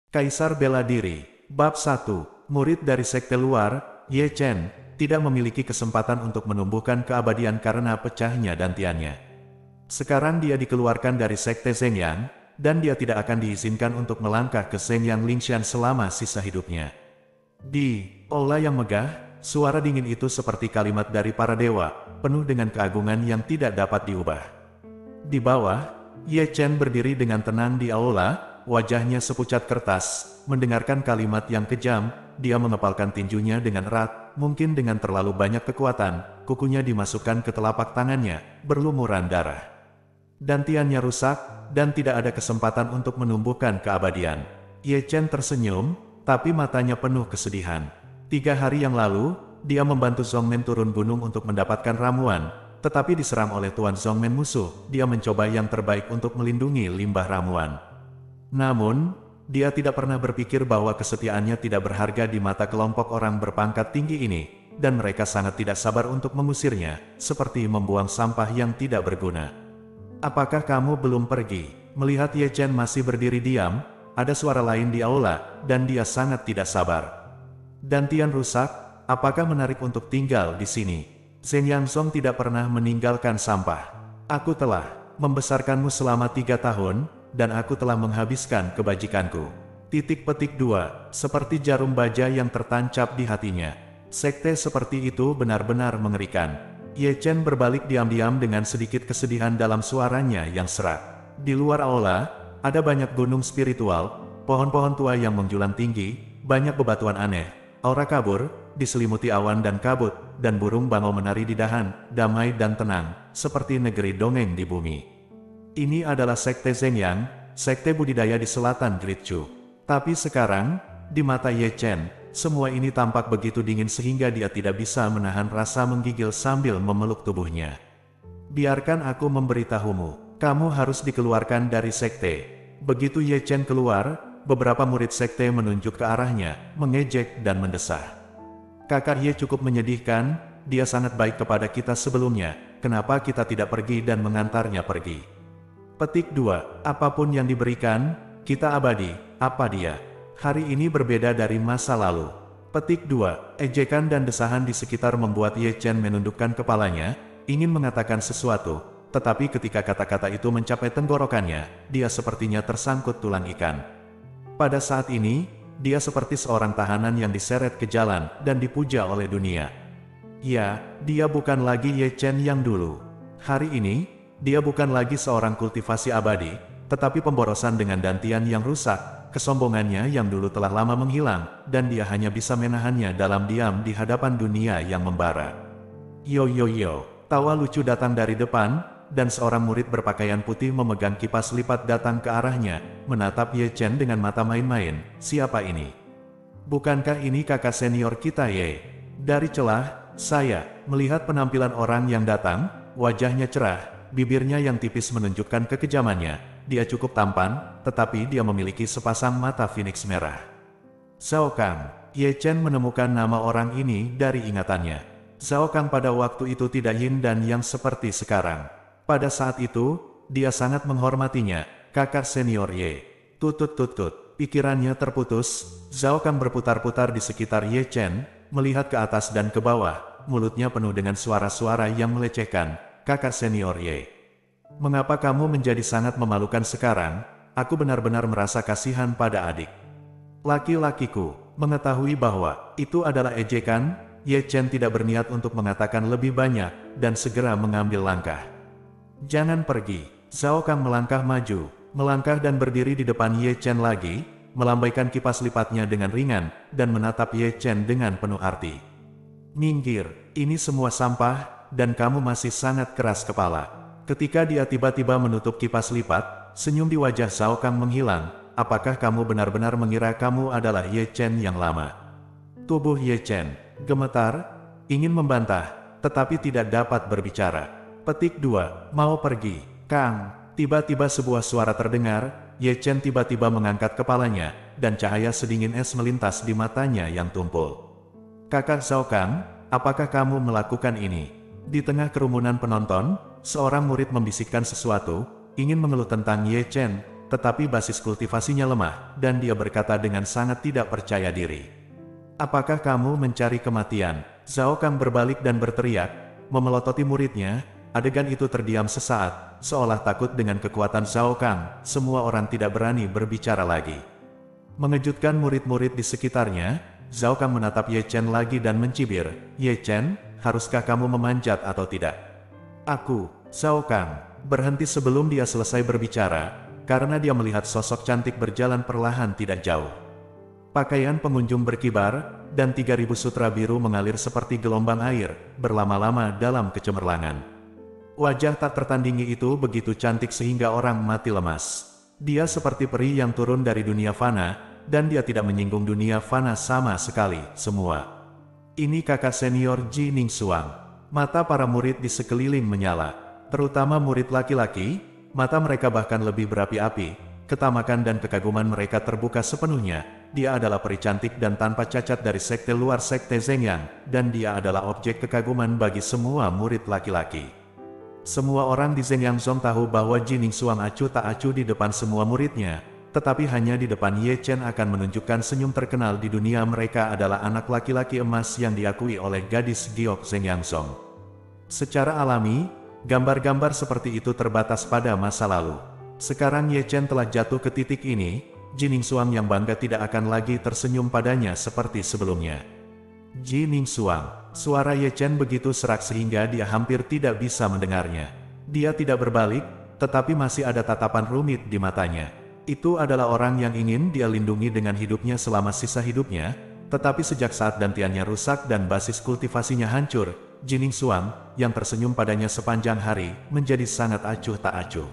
Kaisar Bela Diri. Bab 1. Murid dari sekte luar, Ye Chen, tidak memiliki kesempatan untuk menumbuhkan keabadian karena pecahnya dantiannya. Sekarang dia dikeluarkan dari sekte Zhengyang, dan dia tidak akan diizinkan untuk melangkah ke Zhengyang Lingshan selama sisa hidupnya. Di aula yang megah, suara dingin itu seperti kalimat dari para dewa, penuh dengan keagungan yang tidak dapat diubah. Di bawah, Ye Chen berdiri dengan tenang di aula, wajahnya sepucat kertas. Mendengarkan kalimat yang kejam, dia mengepalkan tinjunya dengan erat, mungkin dengan terlalu banyak kekuatan, kukunya dimasukkan ke telapak tangannya, berlumuran darah. Dantiannya rusak, dan tidak ada kesempatan untuk menumbuhkan keabadian. Ye Chen tersenyum, tapi matanya penuh kesedihan. 3 hari yang lalu, dia membantu Zhongmen turun gunung untuk mendapatkan ramuan, tetapi diserang oleh Tuan Zhongmen musuh. Dia mencoba yang terbaik untuk melindungi limbah ramuan. Namun, dia tidak pernah berpikir bahwa kesetiaannya tidak berharga di mata kelompok orang berpangkat tinggi ini, dan mereka sangat tidak sabar untuk mengusirnya, seperti membuang sampah yang tidak berguna. "Apakah kamu belum pergi?" Melihat Ye Chen masih berdiri diam, ada suara lain di aula, dan dia sangat tidak sabar. "Dantian rusak, apakah menarik untuk tinggal di sini? Zheng Yangsong tidak pernah meninggalkan sampah. Aku telah membesarkanmu selama 3 tahun, dan aku telah menghabiskan kebajikanku." Titik petik 2, seperti jarum baja yang tertancap di hatinya. Sekte seperti itu benar-benar mengerikan. Ye Chen berbalik diam-diam dengan sedikit kesedihan dalam suaranya yang serak. Di luar aula, ada banyak gunung spiritual, pohon-pohon tua yang menjulang tinggi, banyak bebatuan aneh, aura kabur, diselimuti awan dan kabut, dan burung bangau menari di dahan, damai dan tenang, seperti negeri dongeng di bumi. Ini adalah sekte Zhengyang, sekte budidaya di selatan Gritchu. Tapi sekarang, di mata Ye Chen, semua ini tampak begitu dingin sehingga dia tidak bisa menahan rasa menggigil sambil memeluk tubuhnya. "Biarkan aku memberitahumu, kamu harus dikeluarkan dari sekte." Begitu Ye Chen keluar, beberapa murid sekte menunjuk ke arahnya, mengejek dan mendesah. "Kakak Ye cukup menyedihkan, dia sangat baik kepada kita sebelumnya, kenapa kita tidak pergi dan mengantarnya pergi?" Petik 2, apapun yang diberikan, kita abadi, apa dia? Hari ini berbeda dari masa lalu. Petik 2, ejekan dan desahan di sekitar membuat Ye Chen menundukkan kepalanya, ingin mengatakan sesuatu, tetapi ketika kata-kata itu mencapai tenggorokannya, dia sepertinya tersangkut tulang ikan. Pada saat ini, dia seperti seorang tahanan yang diseret ke jalan dan dipuja oleh dunia. Ya, dia bukan lagi Ye Chen yang dulu. Hari ini, dia bukan lagi seorang kultivasi abadi, tetapi pemborosan dengan dantian yang rusak, kesombongannya yang dulu telah lama menghilang, dan dia hanya bisa menahannya dalam diam di hadapan dunia yang membara. Yo yo yo, tawa lucu datang dari depan, dan seorang murid berpakaian putih memegang kipas lipat datang ke arahnya, menatap Ye Chen dengan mata main-main. "Siapa ini? Bukankah ini kakak senior kita Ye?" Dari celah, saya melihat penampilan orang yang datang, wajahnya cerah. Bibirnya yang tipis menunjukkan kekejamannya. Dia cukup tampan, tetapi dia memiliki sepasang mata phoenix merah. Zhao Kang. Ye Chen menemukan nama orang ini dari ingatannya. Zhao Kang pada waktu itu tidak yin dan yang seperti sekarang. Pada saat itu, dia sangat menghormatinya, kakak senior Ye. Tutut-tutut, pikirannya terputus. Zhao Kang berputar-putar di sekitar Ye Chen, melihat ke atas dan ke bawah, mulutnya penuh dengan suara-suara yang melecehkan. "Kakak senior Ye, mengapa kamu menjadi sangat memalukan sekarang? Aku benar-benar merasa kasihan pada adik laki-lakiku." Mengetahui bahwa itu adalah ejekan, Ye Chen tidak berniat untuk mengatakan lebih banyak, dan segera mengambil langkah. "Jangan pergi." Zhao Kang melangkah maju, melangkah dan berdiri di depan Ye Chen lagi, melambaikan kipas lipatnya dengan ringan, dan menatap Ye Chen dengan penuh arti. "Minggir, ini semua sampah, dan kamu masih sangat keras kepala." Ketika dia tiba-tiba menutup kipas lipat, senyum di wajah Zhao Kang menghilang. "Apakah kamu benar-benar mengira kamu adalah Ye Chen yang lama?" Tubuh Ye Chen gemetar, ingin membantah, tetapi tidak dapat berbicara. Petik 2, mau pergi, Kang. Tiba-tiba sebuah suara terdengar, Ye Chen tiba-tiba mengangkat kepalanya, dan cahaya sedingin es melintas di matanya yang tumpul. "Kakak Zhao Kang, apakah kamu melakukan ini?" Di tengah kerumunan penonton, seorang murid membisikkan sesuatu, ingin mengeluh tentang Ye Chen, tetapi basis kultivasinya lemah, dan dia berkata dengan sangat tidak percaya diri. "Apakah kamu mencari kematian?" Zhao Kang berbalik dan berteriak, memelototi muridnya. Adegan itu terdiam sesaat, seolah takut dengan kekuatan Zhao Kang. Semua orang tidak berani berbicara lagi. Mengejutkan murid-murid di sekitarnya, Zhao Kang menatap Ye Chen lagi dan mencibir, "Ye Chen, haruskah kamu memanjat atau tidak?" "Aku," Zhao Kang berhenti sebelum dia selesai berbicara, karena dia melihat sosok cantik berjalan perlahan tidak jauh. Pakaian pengunjung berkibar, dan 3.000 sutra biru mengalir seperti gelombang air, berlama-lama dalam kecemerlangan. Wajah tak tertandingi itu begitu cantik sehingga orang mati lemas. Dia seperti peri yang turun dari dunia fana, dan dia tidak menyinggung dunia fana sama sekali, semua. "Ini kakak senior Ji Ningsuang." Mata para murid di sekeliling menyala, terutama murid laki-laki. Mata mereka bahkan lebih berapi-api, ketamakan dan kekaguman mereka terbuka sepenuhnya. Dia adalah peri cantik dan tanpa cacat dari sekte luar sekte Zhengyang, dan dia adalah objek kekaguman bagi semua murid laki-laki. Semua orang di Zhengyang Zong tahu bahwa Ji Ningsuang acuh tak acuh di depan semua muridnya, tetapi hanya di depan Ye Chen akan menunjukkan senyum terkenal di dunia. Mereka adalah anak laki-laki emas yang diakui oleh gadis giok Zhengyang Zong. Secara alami, gambar-gambar seperti itu terbatas pada masa lalu. Sekarang Ye Chen telah jatuh ke titik ini, Ji Ningsuang yang bangga tidak akan lagi tersenyum padanya seperti sebelumnya. "Ji Ningsuang." Suara Ye Chen begitu serak sehingga dia hampir tidak bisa mendengarnya. Dia tidak berbalik, tetapi masih ada tatapan rumit di matanya. Itu adalah orang yang ingin dia lindungi dengan hidupnya selama sisa hidupnya, tetapi sejak saat dantiannya rusak dan basis kultivasinya hancur, Ji Ningsuang, yang tersenyum padanya sepanjang hari, menjadi sangat acuh tak acuh.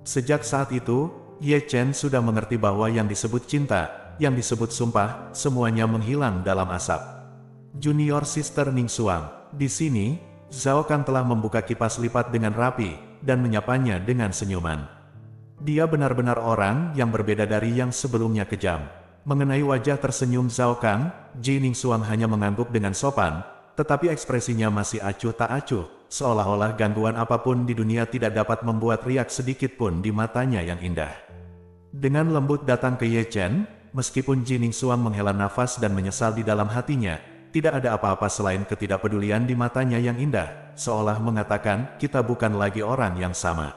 Sejak saat itu, Ye Chen sudah mengerti bahwa yang disebut cinta, yang disebut sumpah, semuanya menghilang dalam asap. "Junior Sister Ningsuang." Di sini, Zhao Kang telah membuka kipas lipat dengan rapi, dan menyapanya dengan senyuman. Dia benar-benar orang yang berbeda dari yang sebelumnya kejam. Mengenai wajah tersenyum Zhao Kang, Ji Ningsuang hanya mengangguk dengan sopan, tetapi ekspresinya masih acuh tak acuh, seolah-olah gangguan apapun di dunia tidak dapat membuat riak sedikit pun di matanya yang indah. Dengan lembut datang ke Ye Chen, meskipun Ji Ningsuang menghela nafas dan menyesal di dalam hatinya, tidak ada apa-apa selain ketidakpedulian di matanya yang indah, seolah mengatakan, "Kita bukan lagi orang yang sama.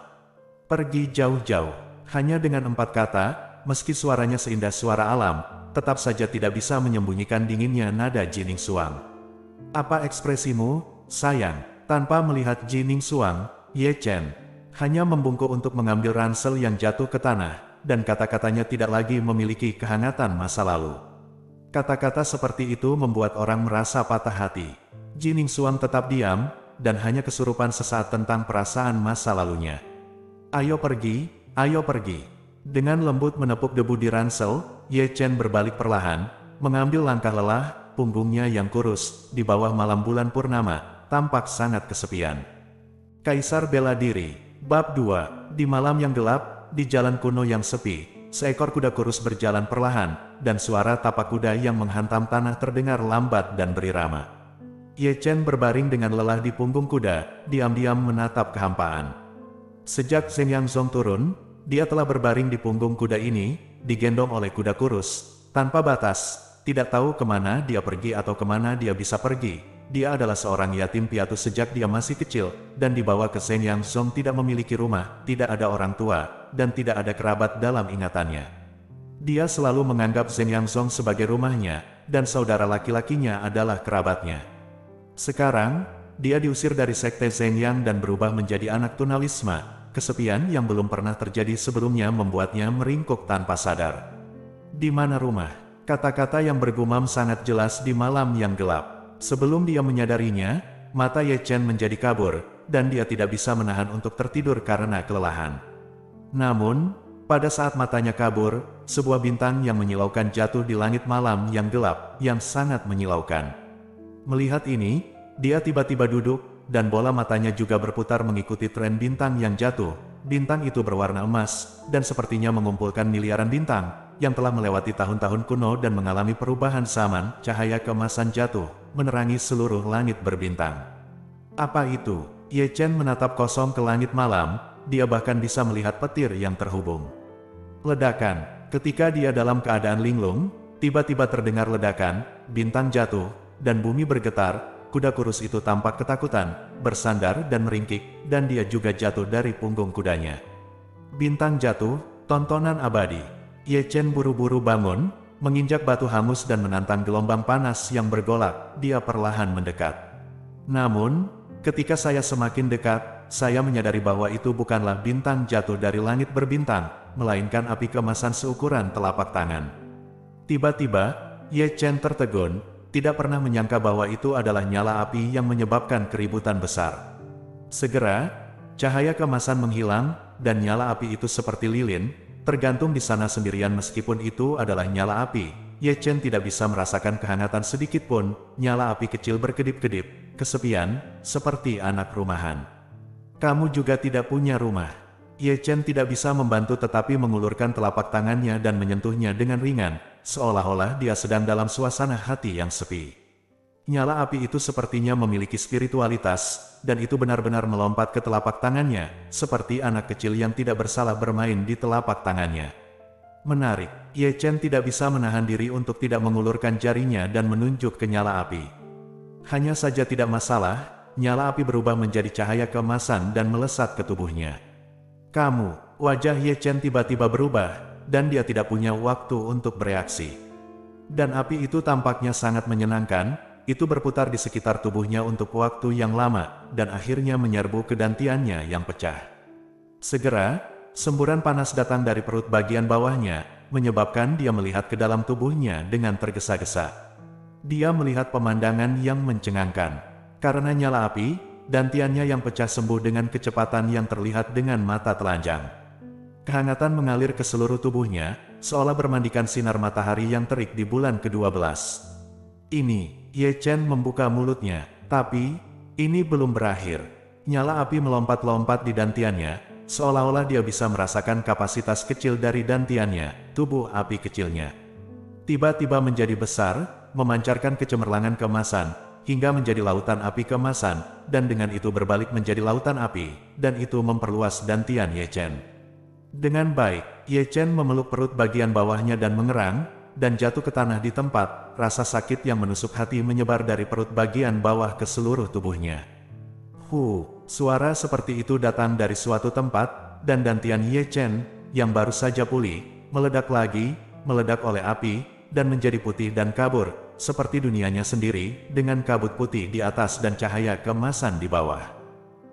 Pergi jauh-jauh." Hanya dengan 4 kata, meski suaranya seindah suara alam, tetap saja tidak bisa menyembunyikan dinginnya nada Ji Ningsuang. "Apa ekspresimu, sayang?" Tanpa melihat Ji Ningsuang, Ye Chen hanya membungkuk untuk mengambil ransel yang jatuh ke tanah, dan kata-katanya tidak lagi memiliki kehangatan masa lalu. Kata-kata seperti itu membuat orang merasa patah hati. Ji Ningsuang tetap diam, dan hanya kesurupan sesaat tentang perasaan masa lalunya. "Ayo pergi, ayo pergi." Dengan lembut menepuk debu di ransel, Ye Chen berbalik perlahan, mengambil langkah lelah. Punggungnya yang kurus, di bawah malam bulan purnama, tampak sangat kesepian. Kaisar Bela Diri. Bab 2. Di malam yang gelap, di jalan kuno yang sepi, seekor kuda kurus berjalan perlahan, dan suara tapak kuda yang menghantam tanah terdengar lambat dan berirama. Ye Chen berbaring dengan lelah di punggung kuda, diam-diam menatap kehampaan. Sejak Zhengyang Zong turun, dia telah berbaring di punggung kuda ini, digendong oleh kuda kurus, tanpa batas. Tidak tahu kemana dia pergi atau kemana dia bisa pergi. Dia adalah seorang yatim piatu sejak dia masih kecil, dan dibawa ke Zhengyang Zong tidak memiliki rumah, tidak ada orang tua, dan tidak ada kerabat dalam ingatannya. Dia selalu menganggap Zhengyang Zong sebagai rumahnya, dan saudara laki-lakinya adalah kerabatnya. Sekarang, dia diusir dari sekte Zhengyang dan berubah menjadi anak tunalisma. Kesepian yang belum pernah terjadi sebelumnya membuatnya meringkuk tanpa sadar. "Di mana rumah?" Kata-kata yang bergumam sangat jelas di malam yang gelap. Sebelum dia menyadarinya, mata Ye Chen menjadi kabur, dan dia tidak bisa menahan untuk tertidur karena kelelahan. Namun, pada saat matanya kabur, sebuah bintang yang menyilaukan jatuh di langit malam yang gelap, yang sangat menyilaukan. Melihat ini, dia tiba-tiba duduk, dan bola matanya juga berputar mengikuti tren bintang yang jatuh. Bintang itu berwarna emas, dan sepertinya mengumpulkan miliaran bintang, yang telah melewati tahun-tahun kuno dan mengalami perubahan zaman. Cahaya keemasan jatuh, menerangi seluruh langit berbintang. Apa itu? Ye Chen menatap kosong ke langit malam, dia bahkan bisa melihat petir yang terhubung. Ledakan. Ketika dia dalam keadaan linglung, tiba-tiba terdengar ledakan, bintang jatuh, dan bumi bergetar. Kuda kurus itu tampak ketakutan, bersandar dan meringkik, dan dia juga jatuh dari punggung kudanya. Bintang jatuh, tontonan abadi. Ye Chen buru-buru bangun, menginjak batu hangus dan menantang gelombang panas yang bergolak. Dia perlahan mendekat. Namun, ketika saya semakin dekat, saya menyadari bahwa itu bukanlah bintang jatuh dari langit berbintang, melainkan api kemasan seukuran telapak tangan. Tiba-tiba, Ye Chen tertegun, tidak pernah menyangka bahwa itu adalah nyala api yang menyebabkan keributan besar. Segera, cahaya kemasan menghilang, dan nyala api itu seperti lilin, tergantung di sana sendirian. Meskipun itu adalah nyala api, Ye Chen tidak bisa merasakan kehangatan sedikit pun. Nyala api kecil berkedip-kedip, kesepian, seperti anak rumahan. Kamu juga tidak punya rumah. Ye Chen tidak bisa membantu tetapi mengulurkan telapak tangannya dan menyentuhnya dengan ringan, seolah-olah dia sedang dalam suasana hati yang sepi. Nyala api itu sepertinya memiliki spiritualitas, dan itu benar-benar melompat ke telapak tangannya, seperti anak kecil yang tidak bersalah bermain di telapak tangannya. Menarik, Ye Chen tidak bisa menahan diri untuk tidak mengulurkan jarinya dan menunjuk ke nyala api. Hanya saja tidak masalah, nyala api berubah menjadi cahaya keemasan dan melesat ke tubuhnya. Kamu, wajah Ye Chen tiba-tiba berubah, dan dia tidak punya waktu untuk bereaksi. Dan api itu tampaknya sangat menyenangkan. Itu berputar di sekitar tubuhnya untuk waktu yang lama, dan akhirnya menyerbu ke dantiannya yang pecah. Segera, semburan panas datang dari perut bagian bawahnya, menyebabkan dia melihat ke dalam tubuhnya dengan tergesa-gesa. Dia melihat pemandangan yang mencengangkan. Karena nyala api, dantiannya yang pecah sembuh dengan kecepatan yang terlihat dengan mata telanjang. Kehangatan mengalir ke seluruh tubuhnya, seolah bermandikan sinar matahari yang terik di bulan ke-12. Ini, Ye Chen membuka mulutnya, tapi ini belum berakhir. Nyala api melompat-lompat di dantiannya, seolah-olah dia bisa merasakan kapasitas kecil dari dantiannya, tubuh api kecilnya. Tiba-tiba menjadi besar, memancarkan kecemerlangan keemasan, hingga menjadi lautan api keemasan, dan dengan itu berbalik menjadi lautan api, dan itu memperluas dantian Ye Chen. Dengan baik, Ye Chen memeluk perut bagian bawahnya dan mengerang, dan jatuh ke tanah di tempat. Rasa sakit yang menusuk hati menyebar dari perut bagian bawah ke seluruh tubuhnya. Suara seperti itu datang dari suatu tempat, dan dantian Ye Chen, yang baru saja pulih, meledak lagi, meledak oleh api, dan menjadi putih dan kabur, seperti dunianya sendiri, dengan kabut putih di atas dan cahaya keemasan di bawah.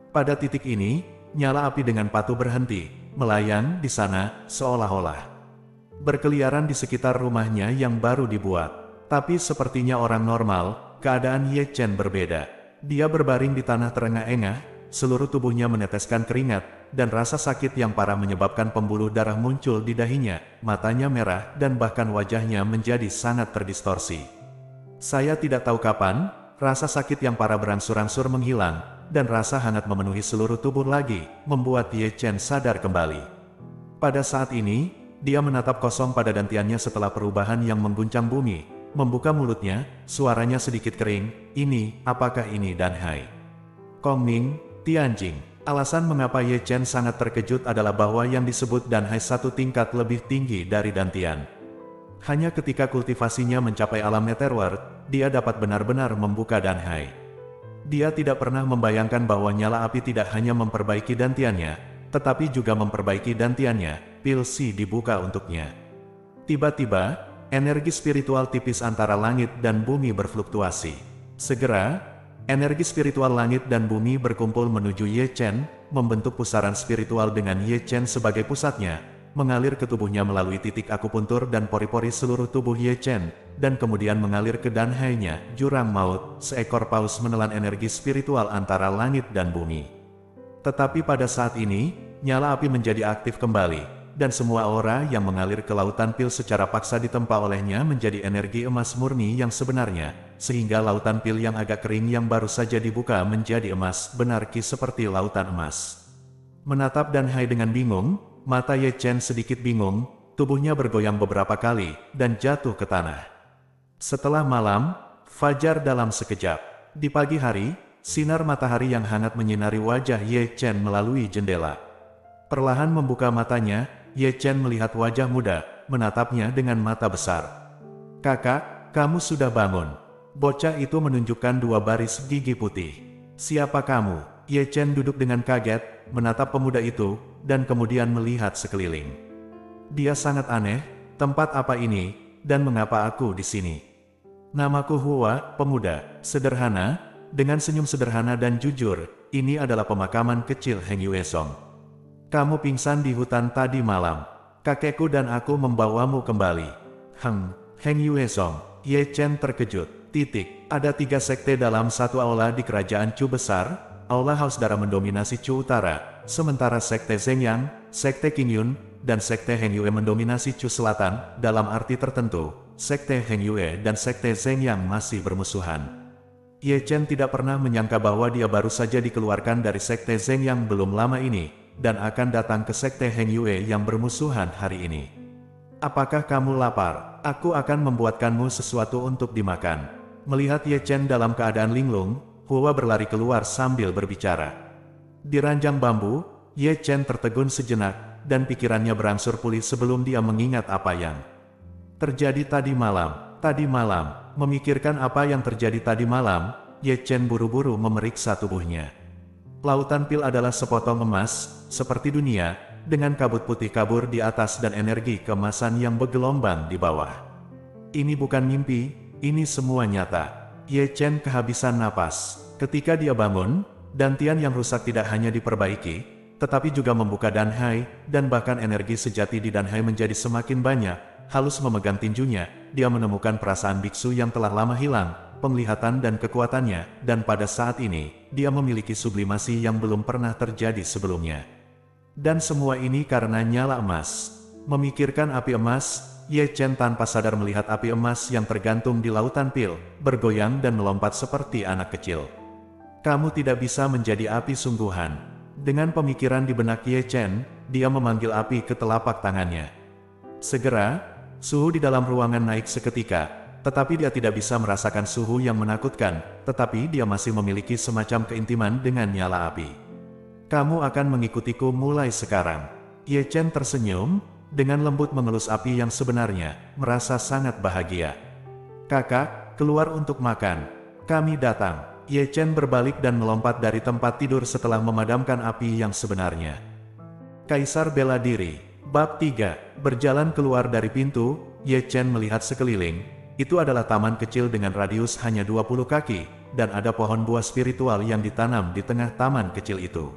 Pada titik ini, nyala api dengan patuh berhenti, melayang di sana, seolah-olah berkeliaran di sekitar rumahnya yang baru dibuat. Tapi sepertinya orang normal, keadaan Ye Chen berbeda. Dia berbaring di tanah terengah-engah, seluruh tubuhnya meneteskan keringat, dan rasa sakit yang parah menyebabkan pembuluh darah muncul di dahinya, matanya merah, dan bahkan wajahnya menjadi sangat terdistorsi. Saya tidak tahu kapan, rasa sakit yang parah berangsur-angsur menghilang, dan rasa hangat memenuhi seluruh tubuh lagi, membuat Ye Chen sadar kembali. Pada saat ini, dia menatap kosong pada dantiannya setelah perubahan yang mengguncang bumi. Membuka mulutnya, suaranya sedikit kering, "Ini, apakah ini Dan Hai?" Kongming, Tianjing. Alasan mengapa Ye Chen sangat terkejut adalah bahwa yang disebut Dan Hai satu tingkat lebih tinggi dari dantian. Hanya ketika kultivasinya mencapai alam netherworld, dia dapat benar-benar membuka Dan Hai. Dia tidak pernah membayangkan bahwa nyala api tidak hanya memperbaiki dantiannya, tetapi juga memperbaiki dantiannya. Pil Si dibuka untuknya. Tiba-tiba, energi spiritual tipis antara langit dan bumi berfluktuasi. Segera, energi spiritual langit dan bumi berkumpul menuju Ye Chen, membentuk pusaran spiritual dengan Ye Chen sebagai pusatnya, mengalir ke tubuhnya melalui titik akupuntur dan pori-pori seluruh tubuh Ye Chen, dan kemudian mengalir ke Dan Hai-nya, jurang maut. Seekor paus menelan energi spiritual antara langit dan bumi. Tetapi pada saat ini, nyala api menjadi aktif kembali. Dan semua aura yang mengalir ke lautan pil secara paksa ditempa olehnya menjadi energi emas murni yang sebenarnya, sehingga lautan pil yang agak kering yang baru saja dibuka menjadi emas, benar-benar seperti lautan emas. Menatap Dan Hai dengan bingung, mata Ye Chen sedikit bingung, tubuhnya bergoyang beberapa kali, dan jatuh ke tanah. Setelah malam, fajar dalam sekejap. Di pagi hari, sinar matahari yang hangat menyinari wajah Ye Chen melalui jendela. Perlahan membuka matanya, Ye Chen melihat wajah muda, menatapnya dengan mata besar. "Kakak, kamu sudah bangun." Bocah itu menunjukkan 2 baris gigi putih. "Siapa kamu?" Ye Chen duduk dengan kaget, menatap pemuda itu, dan kemudian melihat sekeliling. Dia sangat aneh, tempat apa ini, dan mengapa aku di sini? "Namaku Hua, pemuda, sederhana," dengan senyum sederhana dan jujur, "ini adalah pemakaman kecil Heng Yue Song. Kamu pingsan di hutan tadi malam. Kakekku dan aku membawamu kembali." Heng Yue Song. Ye Chen terkejut. Ada 3 sekte dalam satu aula di kerajaan Chu besar. Aula Haus Darah mendominasi Chu Utara, sementara sekte Zhengyang, sekte Qingyun, dan sekte Heng Yue mendominasi Chu Selatan. Dalam arti tertentu, sekte Heng Yue dan sekte Zhengyang masih bermusuhan. Ye Chen tidak pernah menyangka bahwa dia baru saja dikeluarkan dari sekte Zhengyang belum lama ini, dan akan datang ke sekte Heng Yue yang bermusuhan hari ini. "Apakah kamu lapar? Aku akan membuatkanmu sesuatu untuk dimakan." Melihat Ye Chen dalam keadaan linglung, Hua berlari keluar sambil berbicara. Di ranjang bambu, Ye Chen tertegun sejenak, dan pikirannya berangsur pulih sebelum dia mengingat apa yang terjadi tadi malam. Memikirkan apa yang terjadi tadi malam, Ye Chen buru-buru memeriksa tubuhnya. Lautan pil adalah sepotong emas, seperti dunia, dengan kabut putih kabur di atas dan energi keemasan yang bergelombang di bawah. Ini bukan mimpi, ini semua nyata. Ye Chen kehabisan napas. Ketika dia bangun, dantian yang rusak tidak hanya diperbaiki, tetapi juga membuka danhai, dan bahkan energi sejati di danhai menjadi semakin banyak. Halus memegang tinjunya, dia menemukan perasaan biksu yang telah lama hilang, penglihatan dan kekuatannya, dan pada saat ini, dia memiliki sublimasi yang belum pernah terjadi sebelumnya. Dan semua ini karena nyala emas. Memikirkan api emas, Ye Chen tanpa sadar melihat api emas yang tergantung di lautan pil, bergoyang dan melompat seperti anak kecil. "Kamu tidak bisa menjadi api sungguhan." Dengan pemikiran di benak Ye Chen, dia memanggil api ke telapak tangannya. Segera, suhu di dalam ruangan naik seketika, tetapi dia tidak bisa merasakan suhu yang menakutkan, tetapi dia masih memiliki semacam keintiman dengan nyala api. "Kamu akan mengikutiku mulai sekarang." Ye Chen tersenyum, dengan lembut mengelus api yang sebenarnya, merasa sangat bahagia. "Kakak, keluar untuk makan. Kami datang." Ye Chen berbalik dan melompat dari tempat tidur setelah memadamkan api yang sebenarnya. Kaisar bela diri. Bab 3. Berjalan keluar dari pintu, Ye Chen melihat sekeliling. Itu adalah taman kecil dengan radius hanya 20 kaki, dan ada pohon buah spiritual yang ditanam di tengah taman kecil itu.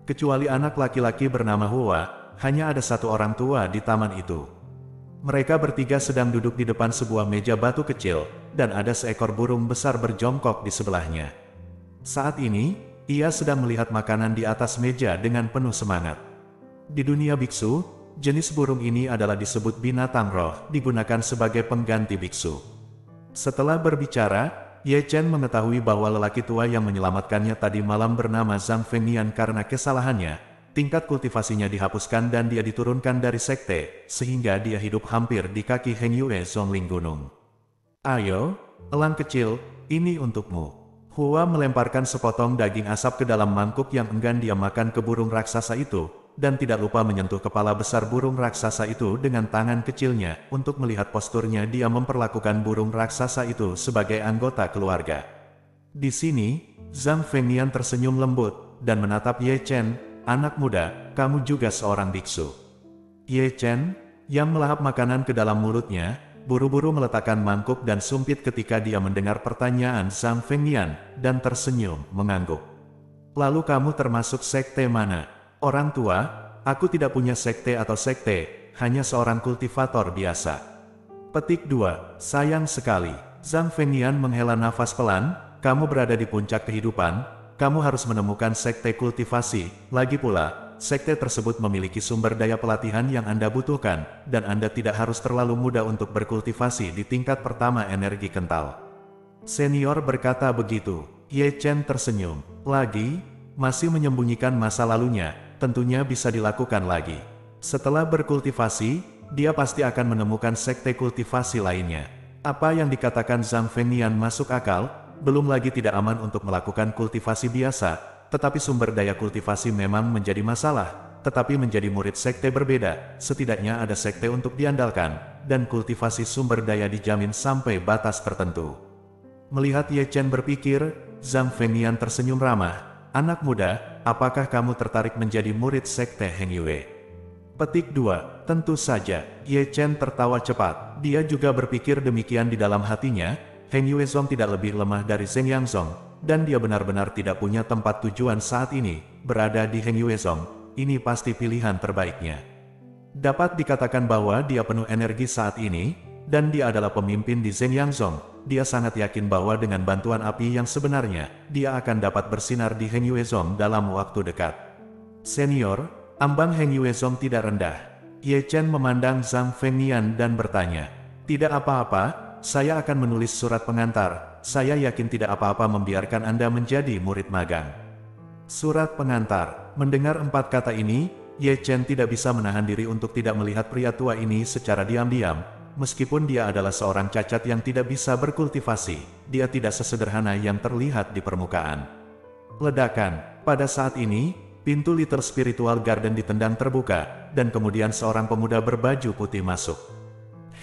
Kecuali anak laki-laki bernama Hua, hanya ada 1 orang tua di taman itu. Mereka bertiga sedang duduk di depan sebuah meja batu kecil, dan ada seekor burung besar berjongkok di sebelahnya. Saat ini, ia sedang melihat makanan di atas meja dengan penuh semangat. Di dunia biksu, jenis burung ini adalah disebut binatang roh, digunakan sebagai pengganti biksu. Setelah berbicara, Ye Chen mengetahui bahwa lelaki tua yang menyelamatkannya tadi malam bernama Zhang Fengnian karena kesalahannya. Tingkat kultivasinya dihapuskan dan dia diturunkan dari sekte, sehingga dia hidup hampir di kaki Heng Yue Zhongling Gunung. "Ayo, elang kecil, ini untukmu." Hua melemparkan sepotong daging asap ke dalam mangkuk yang enggan dia makan ke burung raksasa itu, dan tidak lupa menyentuh kepala besar burung raksasa itu dengan tangan kecilnya. Untuk melihat posturnya, dia memperlakukan burung raksasa itu sebagai anggota keluarga. Di sini, Zhang Fengnian tersenyum lembut, dan menatap Ye Chen. "Anak muda, kamu juga seorang biksu." Ye Chen, yang melahap makanan ke dalam mulutnya, buru-buru meletakkan mangkuk dan sumpit ketika dia mendengar pertanyaan Zhang Fengnian, dan tersenyum, mengangguk. "Lalu kamu termasuk sekte mana?" "Orang tua, aku tidak punya sekte atau sekte, hanya seorang kultivator biasa." Petik 2. Sayang sekali. Zhang Fengnian menghela nafas pelan, "Kamu berada di puncak kehidupan. Kamu harus menemukan sekte kultivasi. Lagi pula, sekte tersebut memiliki sumber daya pelatihan yang Anda butuhkan, dan Anda tidak harus terlalu muda untuk berkultivasi di tingkat pertama energi kental." Senior berkata begitu. Ye Chen tersenyum. Lagi, masih menyembunyikan masa lalunya, tentunya bisa dilakukan lagi. Setelah berkultivasi, dia pasti akan menemukan sekte kultivasi lainnya. Apa yang dikatakan Zhang Fengnian masuk akal. Belum lagi tidak aman untuk melakukan kultivasi biasa, tetapi sumber daya kultivasi memang menjadi masalah. tetapi menjadi murid sekte berbeda, setidaknya ada sekte untuk diandalkan, dan kultivasi sumber daya dijamin sampai batas tertentu. Melihat Ye Chen berpikir, Zhang Fengnian tersenyum ramah. Anak muda, apakah kamu tertarik menjadi murid sekte Heng Yue? Petik 2. Tentu saja, Ye Chen tertawa cepat. Dia juga berpikir demikian di dalam hatinya. Heng Yue Zong tidak lebih lemah dari Zheng Yang Zong, dan dia benar-benar tidak punya tempat tujuan saat ini. Berada di Heng Yue Zong, ini pasti pilihan terbaiknya. Dapat dikatakan bahwa dia penuh energi saat ini, dan dia adalah pemimpin di Zheng Yang Zong. Dia sangat yakin bahwa dengan bantuan api yang sebenarnya, dia akan dapat bersinar di Heng Yue Zong dalam waktu dekat. Senior, ambang Heng Yue Zong tidak rendah. Ye Chen memandang Zhang Fengnian dan bertanya, "Tidak apa-apa, saya akan menulis surat pengantar. Saya yakin tidak apa-apa membiarkan Anda menjadi murid magang." Surat pengantar. Mendengar 4 kata ini, Ye Chen tidak bisa menahan diri untuk tidak melihat pria tua ini secara diam-diam. Meskipun dia adalah seorang cacat yang tidak bisa berkultivasi, dia tidak sesederhana yang terlihat di permukaan. Ledakan. Pada saat ini, pintu Little Spiritual Garden ditendang terbuka, dan kemudian seorang pemuda berbaju putih masuk.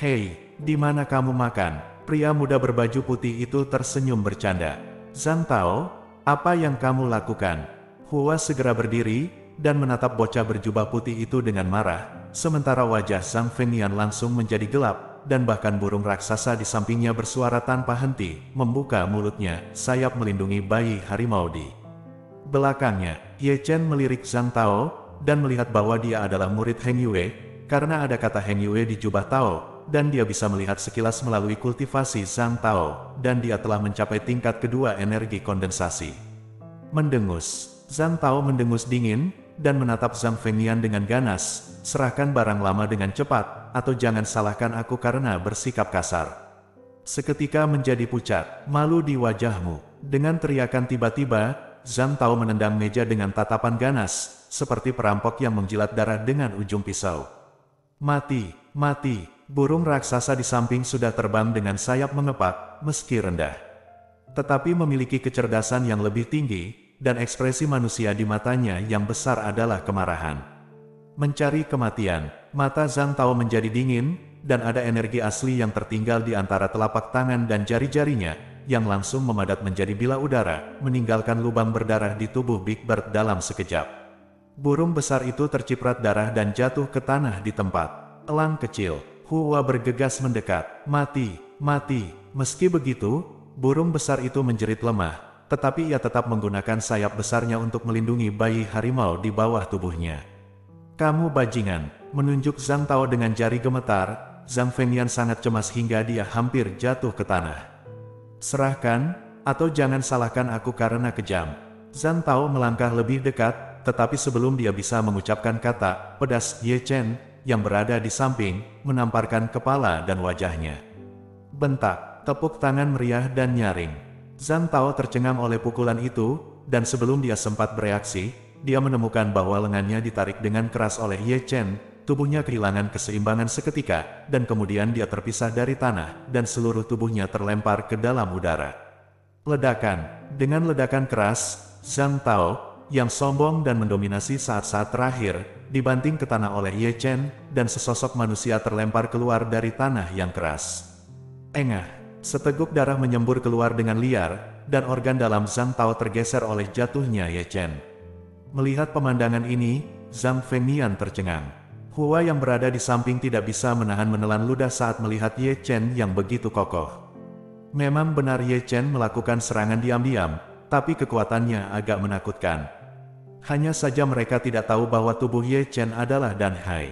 "Hei, di mana kamu makan?" Pria muda berbaju putih itu tersenyum bercanda. "Zhang Tao, apa yang kamu lakukan?" Hua segera berdiri, dan menatap bocah berjubah putih itu dengan marah, sementara wajah Zhang Fengnian langsung menjadi gelap, dan bahkan burung raksasa di sampingnya bersuara tanpa henti, membuka mulutnya, sayap melindungi bayi harimau di belakangnya. Ye Chen melirik Zhang Tao, dan melihat bahwa dia adalah murid Heng Yue, karena ada kata Heng Yue di jubah Tao, dan dia bisa melihat sekilas melalui kultivasi Zhang Tao, dan dia telah mencapai tingkat kedua energi kondensasi. Mendengus. Zhang Tao mendengus dingin, dan menatap Zhang Fengnian dengan ganas. "Serahkan barang lama dengan cepat, atau jangan salahkan aku karena bersikap kasar." Seketika menjadi pucat, malu di wajahmu. Dengan teriakan tiba-tiba, Zhang Tao menendang meja dengan tatapan ganas, seperti perampok yang menjilat darah dengan ujung pisau. "Mati, mati!" Burung raksasa di samping sudah terbang dengan sayap mengepak, meski rendah. Tetapi memiliki kecerdasan yang lebih tinggi, dan ekspresi manusia di matanya yang besar adalah kemarahan. Mencari kematian, mata Zhang Tao menjadi dingin, dan ada energi asli yang tertinggal di antara telapak tangan dan jari-jarinya, yang langsung memadat menjadi bilah udara, meninggalkan lubang berdarah di tubuh Big Bird dalam sekejap. Burung besar itu terciprat darah dan jatuh ke tanah di tempat. Elang kecil, Hua bergegas mendekat. "Mati, mati!" Meski begitu, burung besar itu menjerit lemah, tetapi ia tetap menggunakan sayap besarnya untuk melindungi bayi harimau di bawah tubuhnya. "Kamu bajingan!" Menunjuk Zhang Tao dengan jari gemetar, Zhang Fengnian sangat cemas hingga dia hampir jatuh ke tanah. "Serahkan, atau jangan salahkan aku karena kejam." Zhang Tao melangkah lebih dekat, tetapi sebelum dia bisa mengucapkan kata pedas, Ye Chen, yang berada di samping, menamparkan kepala dan wajahnya. Bentak, tepuk tangan meriah dan nyaring. Zhang Tao tercengang oleh pukulan itu, dan sebelum dia sempat bereaksi, dia menemukan bahwa lengannya ditarik dengan keras oleh Ye Chen, tubuhnya kehilangan keseimbangan seketika, dan kemudian dia terpisah dari tanah, dan seluruh tubuhnya terlempar ke dalam udara. Ledakan. Dengan ledakan keras, Zhang Tao, yang sombong dan mendominasi saat-saat terakhir, dibanting ke tanah oleh Ye Chen, dan sesosok manusia terlempar keluar dari tanah yang keras. Engah. Seteguk darah menyembur keluar dengan liar, dan organ dalam Zhang Tao tergeser oleh jatuhnya Ye Chen. Melihat pemandangan ini, Zhang Fengnian tercengang. Hua yang berada di samping tidak bisa menahan menelan ludah saat melihat Ye Chen yang begitu kokoh. Memang benar Ye Chen melakukan serangan diam-diam, tapi kekuatannya agak menakutkan. Hanya saja mereka tidak tahu bahwa tubuh Ye Chen adalah Dan Hai.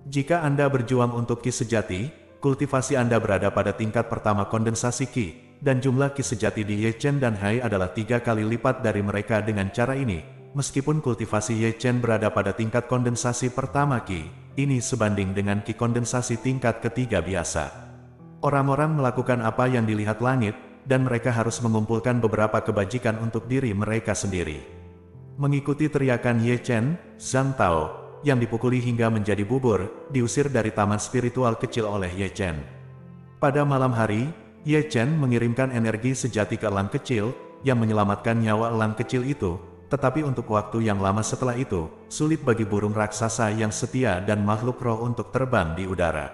Jika Anda berjuang untuk Ki sejati, kultivasi Anda berada pada tingkat pertama kondensasi Ki, dan jumlah Ki sejati di Ye Chen dan Hai adalah 3 kali lipat dari mereka dengan cara ini. Meskipun kultivasi Ye Chen berada pada tingkat kondensasi pertama Ki, ini sebanding dengan Ki kondensasi tingkat ketiga biasa. Orang-orang melakukan apa yang dilihat langit, dan mereka harus mengumpulkan beberapa kebajikan untuk diri mereka sendiri. Mengikuti teriakan Ye Chen, Zhang Tao, yang dipukuli hingga menjadi bubur, diusir dari taman spiritual kecil oleh Ye Chen. Pada malam hari, Ye Chen mengirimkan energi sejati ke elang kecil, yang menyelamatkan nyawa elang kecil itu, Tetapi untuk waktu yang lama setelah itu, sulit bagi burung raksasa yang setia dan makhluk roh untuk terbang di udara.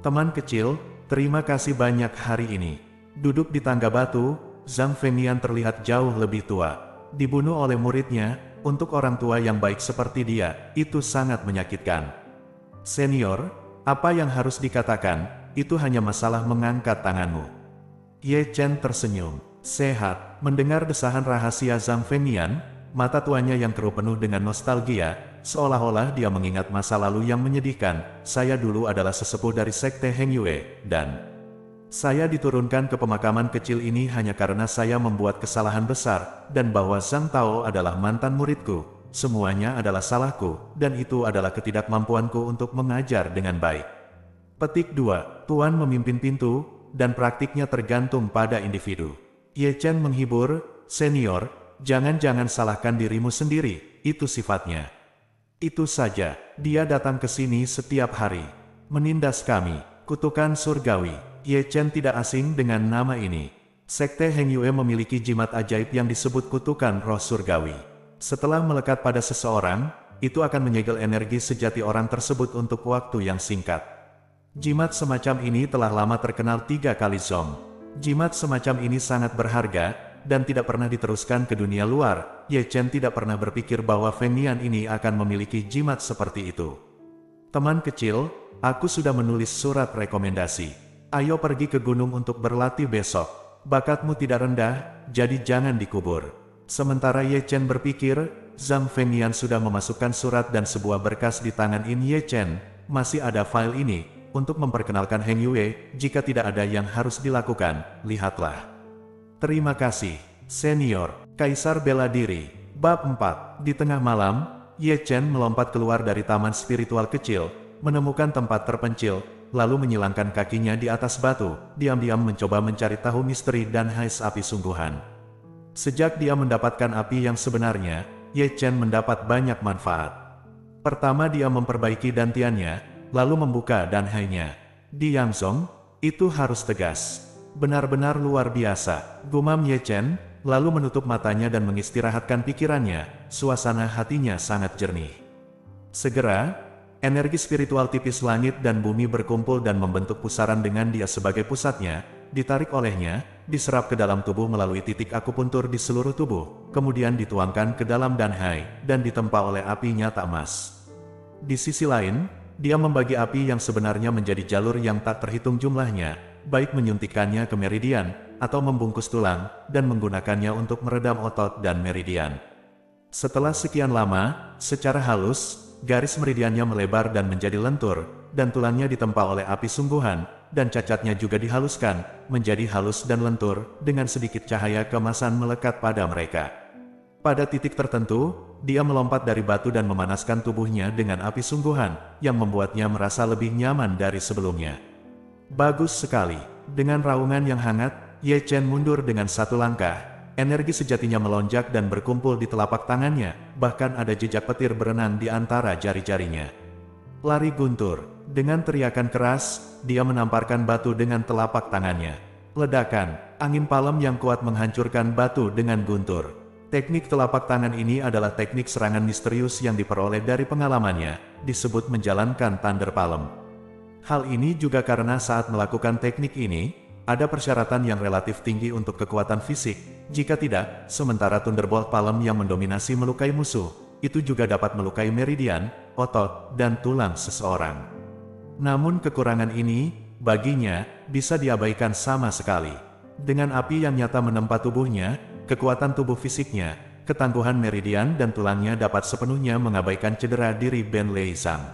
Teman kecil, terima kasih banyak hari ini. Duduk di tangga batu, Zhang Fengnian terlihat jauh lebih tua. Dibunuh oleh muridnya, untuk orang tua yang baik seperti dia, itu sangat menyakitkan. Senior, apa yang harus dikatakan, itu hanya masalah mengangkat tanganmu. Ye Chen tersenyum. Sehat, mendengar desahan rahasia Zhang Fengnian, mata tuanya yang keruh penuh dengan nostalgia, seolah-olah dia mengingat masa lalu yang menyedihkan. Saya dulu adalah sesepuh dari Sekte Heng Yue, dan saya diturunkan ke pemakaman kecil ini hanya karena saya membuat kesalahan besar, dan bahwa Zhang Tao adalah mantan muridku. Semuanya adalah salahku, dan itu adalah ketidakmampuanku untuk mengajar dengan baik. Petik 2. Tuan memimpin pintu, dan praktiknya tergantung pada individu. Ye Chen menghibur, senior, jangan-jangan salahkan dirimu sendiri, itu sifatnya. Itu saja, dia datang ke sini setiap hari. Menindas kami, kutukan surgawi. Ye Chen tidak asing dengan nama ini. Sekte Heng Yue memiliki jimat ajaib yang disebut kutukan roh surgawi. Setelah melekat pada seseorang, itu akan menyegel energi sejati orang tersebut untuk waktu yang singkat. Jimat semacam ini telah lama terkenal 3 kali Zong. Jimat semacam ini sangat berharga, dan tidak pernah diteruskan ke dunia luar. Ye Chen tidak pernah berpikir bahwa Fengnian ini akan memiliki jimat seperti itu. Teman kecil, aku sudah menulis surat rekomendasi. Ayo pergi ke gunung untuk berlatih besok. Bakatmu tidak rendah, jadi jangan dikubur. Sementara Ye Chen berpikir, Zhang Fengnian sudah memasukkan surat dan sebuah berkas di tangan Ye Chen. Masih ada file ini. Untuk memperkenalkan Heng Yue, jika tidak ada yang harus dilakukan, lihatlah. Terima kasih, senior. Kaisar bela diri. Bab 4. Di tengah malam, Ye Chen melompat keluar dari taman spiritual kecil, menemukan tempat terpencil, lalu menyilangkan kakinya di atas batu, diam-diam mencoba mencari tahu misteri dan hais api sungguhan. Sejak dia mendapatkan api yang sebenarnya, Ye Chen mendapat banyak manfaat. Pertama, dia memperbaiki dantiannya, lalu membuka danhainya. Di Yangzong, itu harus tegas. Benar-benar luar biasa, gumam Ye Chen, lalu menutup matanya dan mengistirahatkan pikirannya. Suasana hatinya sangat jernih. Segera, energi spiritual tipis langit dan bumi berkumpul dan membentuk pusaran dengan dia sebagai pusatnya, ditarik olehnya, diserap ke dalam tubuh melalui titik akupuntur di seluruh tubuh, kemudian dituangkan ke dalam danhai, dan ditempa oleh api nyata emas. Di sisi lain, dia membagi api yang sebenarnya menjadi jalur yang tak terhitung jumlahnya, baik menyuntikkannya ke meridian, atau membungkus tulang, dan menggunakannya untuk meredam otot dan meridian. Setelah sekian lama, secara halus, garis meridiannya melebar dan menjadi lentur, dan tulangnya ditempa oleh api sungguhan, dan cacatnya juga dihaluskan, menjadi halus dan lentur, dengan sedikit cahaya keemasan melekat pada mereka. Pada titik tertentu, dia melompat dari batu dan memanaskan tubuhnya dengan api sungguhan, yang membuatnya merasa lebih nyaman dari sebelumnya. Bagus sekali. Dengan raungan yang hangat, Ye Chen mundur dengan satu langkah. Energi sejatinya melonjak dan berkumpul di telapak tangannya, bahkan ada jejak petir berenang di antara jari-jarinya. Lari guntur. Dengan teriakan keras, dia menamparkan batu dengan telapak tangannya. Ledakan, angin palem yang kuat menghancurkan batu dengan guntur. Teknik telapak tangan ini adalah teknik serangan misterius yang diperoleh dari pengalamannya, disebut menjalankan Thunder Palm. Hal ini juga karena saat melakukan teknik ini, ada persyaratan yang relatif tinggi untuk kekuatan fisik. Jika tidak, sementara Thunderbolt Palm yang mendominasi melukai musuh, itu juga dapat melukai meridian, otot, dan tulang seseorang. Namun kekurangan ini, baginya, bisa diabaikan sama sekali. Dengan api yang nyata menempa tubuhnya, kekuatan tubuh fisiknya, ketangguhan meridian dan tulangnya dapat sepenuhnya mengabaikan cedera diri Ben Lei Zhang.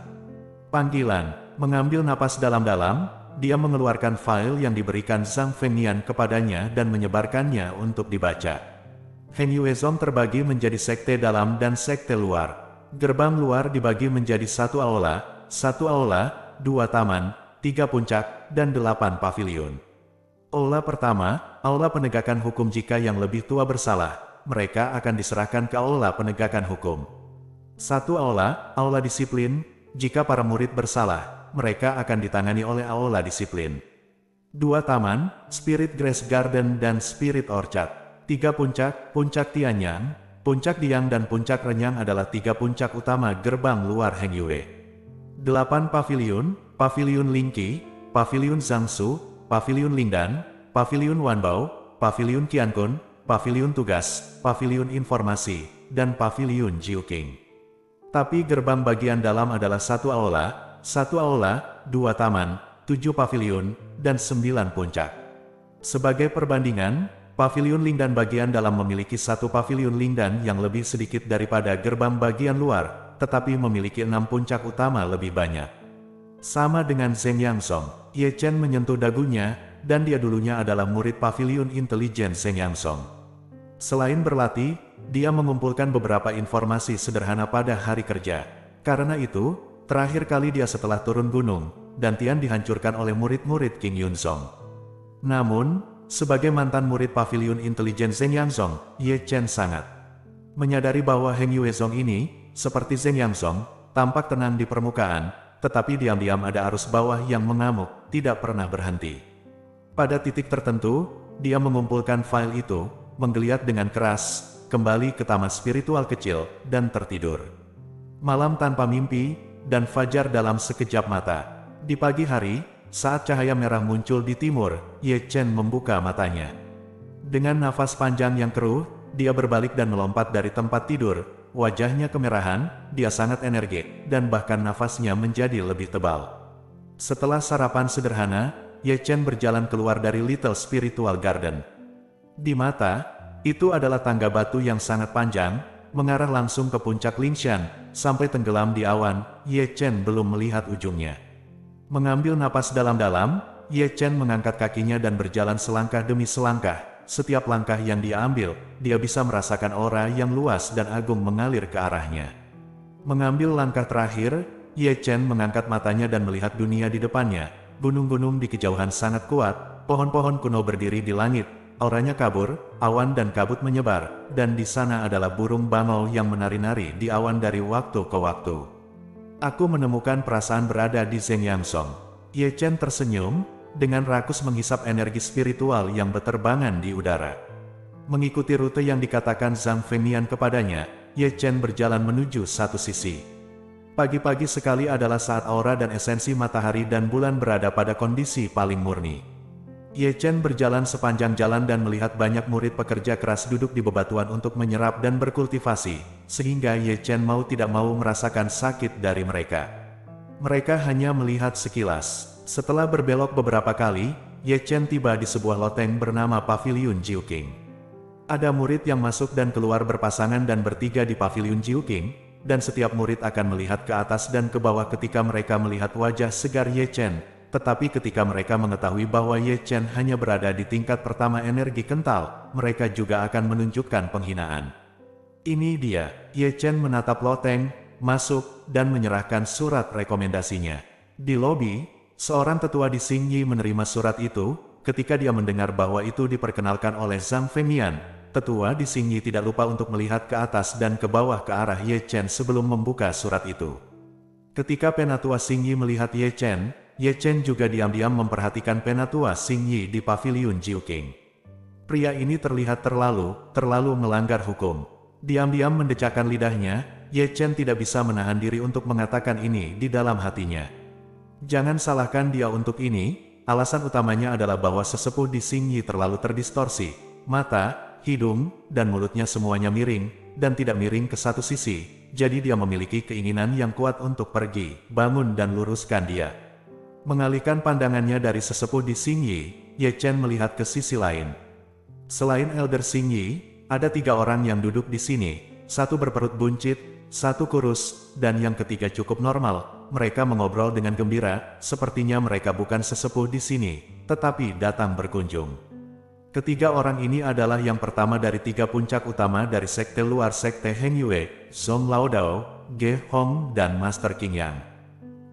Panggilan, mengambil napas dalam-dalam, dia mengeluarkan file yang diberikan Zhang Fengnian kepadanya dan menyebarkannya untuk dibaca. Heng Yue Zong terbagi menjadi sekte dalam dan sekte luar. Gerbang luar dibagi menjadi satu aula, 2 taman, 3 puncak, dan 8 pavilion. Aula pertama, aula penegakan hukum. Jika yang lebih tua bersalah, mereka akan diserahkan ke aula penegakan hukum. 1 aula, aula disiplin. Jika para murid bersalah, mereka akan ditangani oleh aula disiplin. 2 taman, Spirit Grace Garden dan Spirit Orchard. 3 puncak, puncak Tianyang. Puncak Diang dan Puncak Renyang adalah tiga puncak utama gerbang luar Hengyue. 8 paviliun, Paviliun Lingqi, Paviliun Zhangsu, Paviliun Lingdan, Paviliun Wanbao, Paviliun Qiankun, Paviliun Tugas, Paviliun Informasi, dan Paviliun Jiuqing. Tapi gerbang bagian dalam adalah satu aula, 2 taman, 7 paviliun, dan 9 puncak. Sebagai perbandingan, Paviliun Lingdan bagian dalam memiliki satu paviliun Lingdan yang lebih sedikit daripada gerbang bagian luar, tetapi memiliki 6 puncak utama lebih banyak. Sama dengan Zheng Yangsong, Ye Chen menyentuh dagunya, dan dia dulunya adalah murid Paviliun Intelijen Zheng Yangsong. Selain berlatih, dia mengumpulkan beberapa informasi sederhana pada hari kerja. Karena itu, terakhir kali dia setelah turun gunung, Dantian dihancurkan oleh murid-murid King Yunzong. Namun, sebagai mantan murid Paviliun Intelijen Zheng Yangsong, Ye Chen sangat menyadari bahwa Heng Yuezong ini, seperti Zheng Yangsong, tampak tenang di permukaan, tetapi diam-diam ada arus bawah yang mengamuk, tidak pernah berhenti. Pada titik tertentu, dia mengumpulkan file itu, menggeliat dengan keras, kembali ke taman spiritual kecil, dan tertidur. Malam tanpa mimpi, dan fajar dalam sekejap mata. Di pagi hari, saat cahaya merah muncul di timur, Ye Chen membuka matanya. Dengan nafas panjang yang keruh, dia berbalik dan melompat dari tempat tidur. Wajahnya kemerahan, dia sangat energik, dan bahkan nafasnya menjadi lebih tebal. Setelah sarapan sederhana, Ye Chen berjalan keluar dari Little Spiritual Garden. Di mata, itu adalah tangga batu yang sangat panjang, mengarah langsung ke puncak Lingshan, sampai tenggelam di awan. Ye Chen belum melihat ujungnya. Mengambil napas dalam-dalam, Ye Chen mengangkat kakinya dan berjalan selangkah demi selangkah. Setiap langkah yang dia ambil, dia bisa merasakan aura yang luas dan agung mengalir ke arahnya. Mengambil langkah terakhir, Ye Chen mengangkat matanya dan melihat dunia di depannya. Gunung-gunung di kejauhan sangat kuat, pohon-pohon kuno berdiri di langit, auranya kabur, awan dan kabut menyebar, dan di sana adalah burung bangau yang menari-nari di awan dari waktu ke waktu. Aku menemukan perasaan berada di Zheng Yangsong. Ye Chen tersenyum, dengan rakus menghisap energi spiritual yang berterbangan di udara. Mengikuti rute yang dikatakan Zhang Fengnian kepadanya, Ye Chen berjalan menuju satu sisi. Pagi-pagi sekali adalah saat aura dan esensi matahari dan bulan berada pada kondisi paling murni. Ye Chen berjalan sepanjang jalan dan melihat banyak murid pekerja keras duduk di bebatuan untuk menyerap dan berkultivasi, sehingga Ye Chen mau tidak mau merasakan sakit dari mereka. Mereka hanya melihat sekilas. Setelah berbelok beberapa kali, Ye Chen tiba di sebuah loteng bernama Paviliun Jiuqing. Ada murid yang masuk dan keluar berpasangan dan bertiga di Paviliun Jiuqing, dan setiap murid akan melihat ke atas dan ke bawah ketika mereka melihat wajah segar Ye Chen. Tetapi ketika mereka mengetahui bahwa Ye Chen hanya berada di tingkat pertama energi kental, mereka juga akan menunjukkan penghinaan. Ini dia, Ye Chen menatap loteng, masuk, dan menyerahkan surat rekomendasinya. Di lobi, seorang tetua di Xingyi menerima surat itu. Ketika dia mendengar bahwa itu diperkenalkan oleh Zhang Fengnian, tetua di Xingyi tidak lupa untuk melihat ke atas dan ke bawah ke arah Ye Chen sebelum membuka surat itu. Ketika penatua Xingyi melihat Ye Chen juga diam-diam memperhatikan penatua Xingyi di Paviliun Jiuqing. Pria ini terlihat terlalu melanggar hukum. Diam-diam mendecakkan lidahnya, Ye Chen tidak bisa menahan diri untuk mengatakan ini di dalam hatinya. Jangan salahkan dia untuk ini, alasan utamanya adalah bahwa sesepuh di Xingyi terlalu terdistorsi. Mata, hidung, dan mulutnya semuanya miring, dan tidak miring ke satu sisi, jadi dia memiliki keinginan yang kuat untuk pergi, bangun dan luruskan dia. Mengalihkan pandangannya dari sesepuh di Xingyi, Ye Chen melihat ke sisi lain. Selain Elder Xingyi, ada 3 orang yang duduk di sini, satu berperut buncit, satu kurus, dan yang ketiga cukup normal. Mereka mengobrol dengan gembira, sepertinya mereka bukan sesepuh di sini, tetapi datang berkunjung. Ketiga orang ini adalah yang pertama dari 3 puncak utama dari sekte luar sekte Hengyue, Zhong Laodao, Ge Hong, dan Master Qing Yang.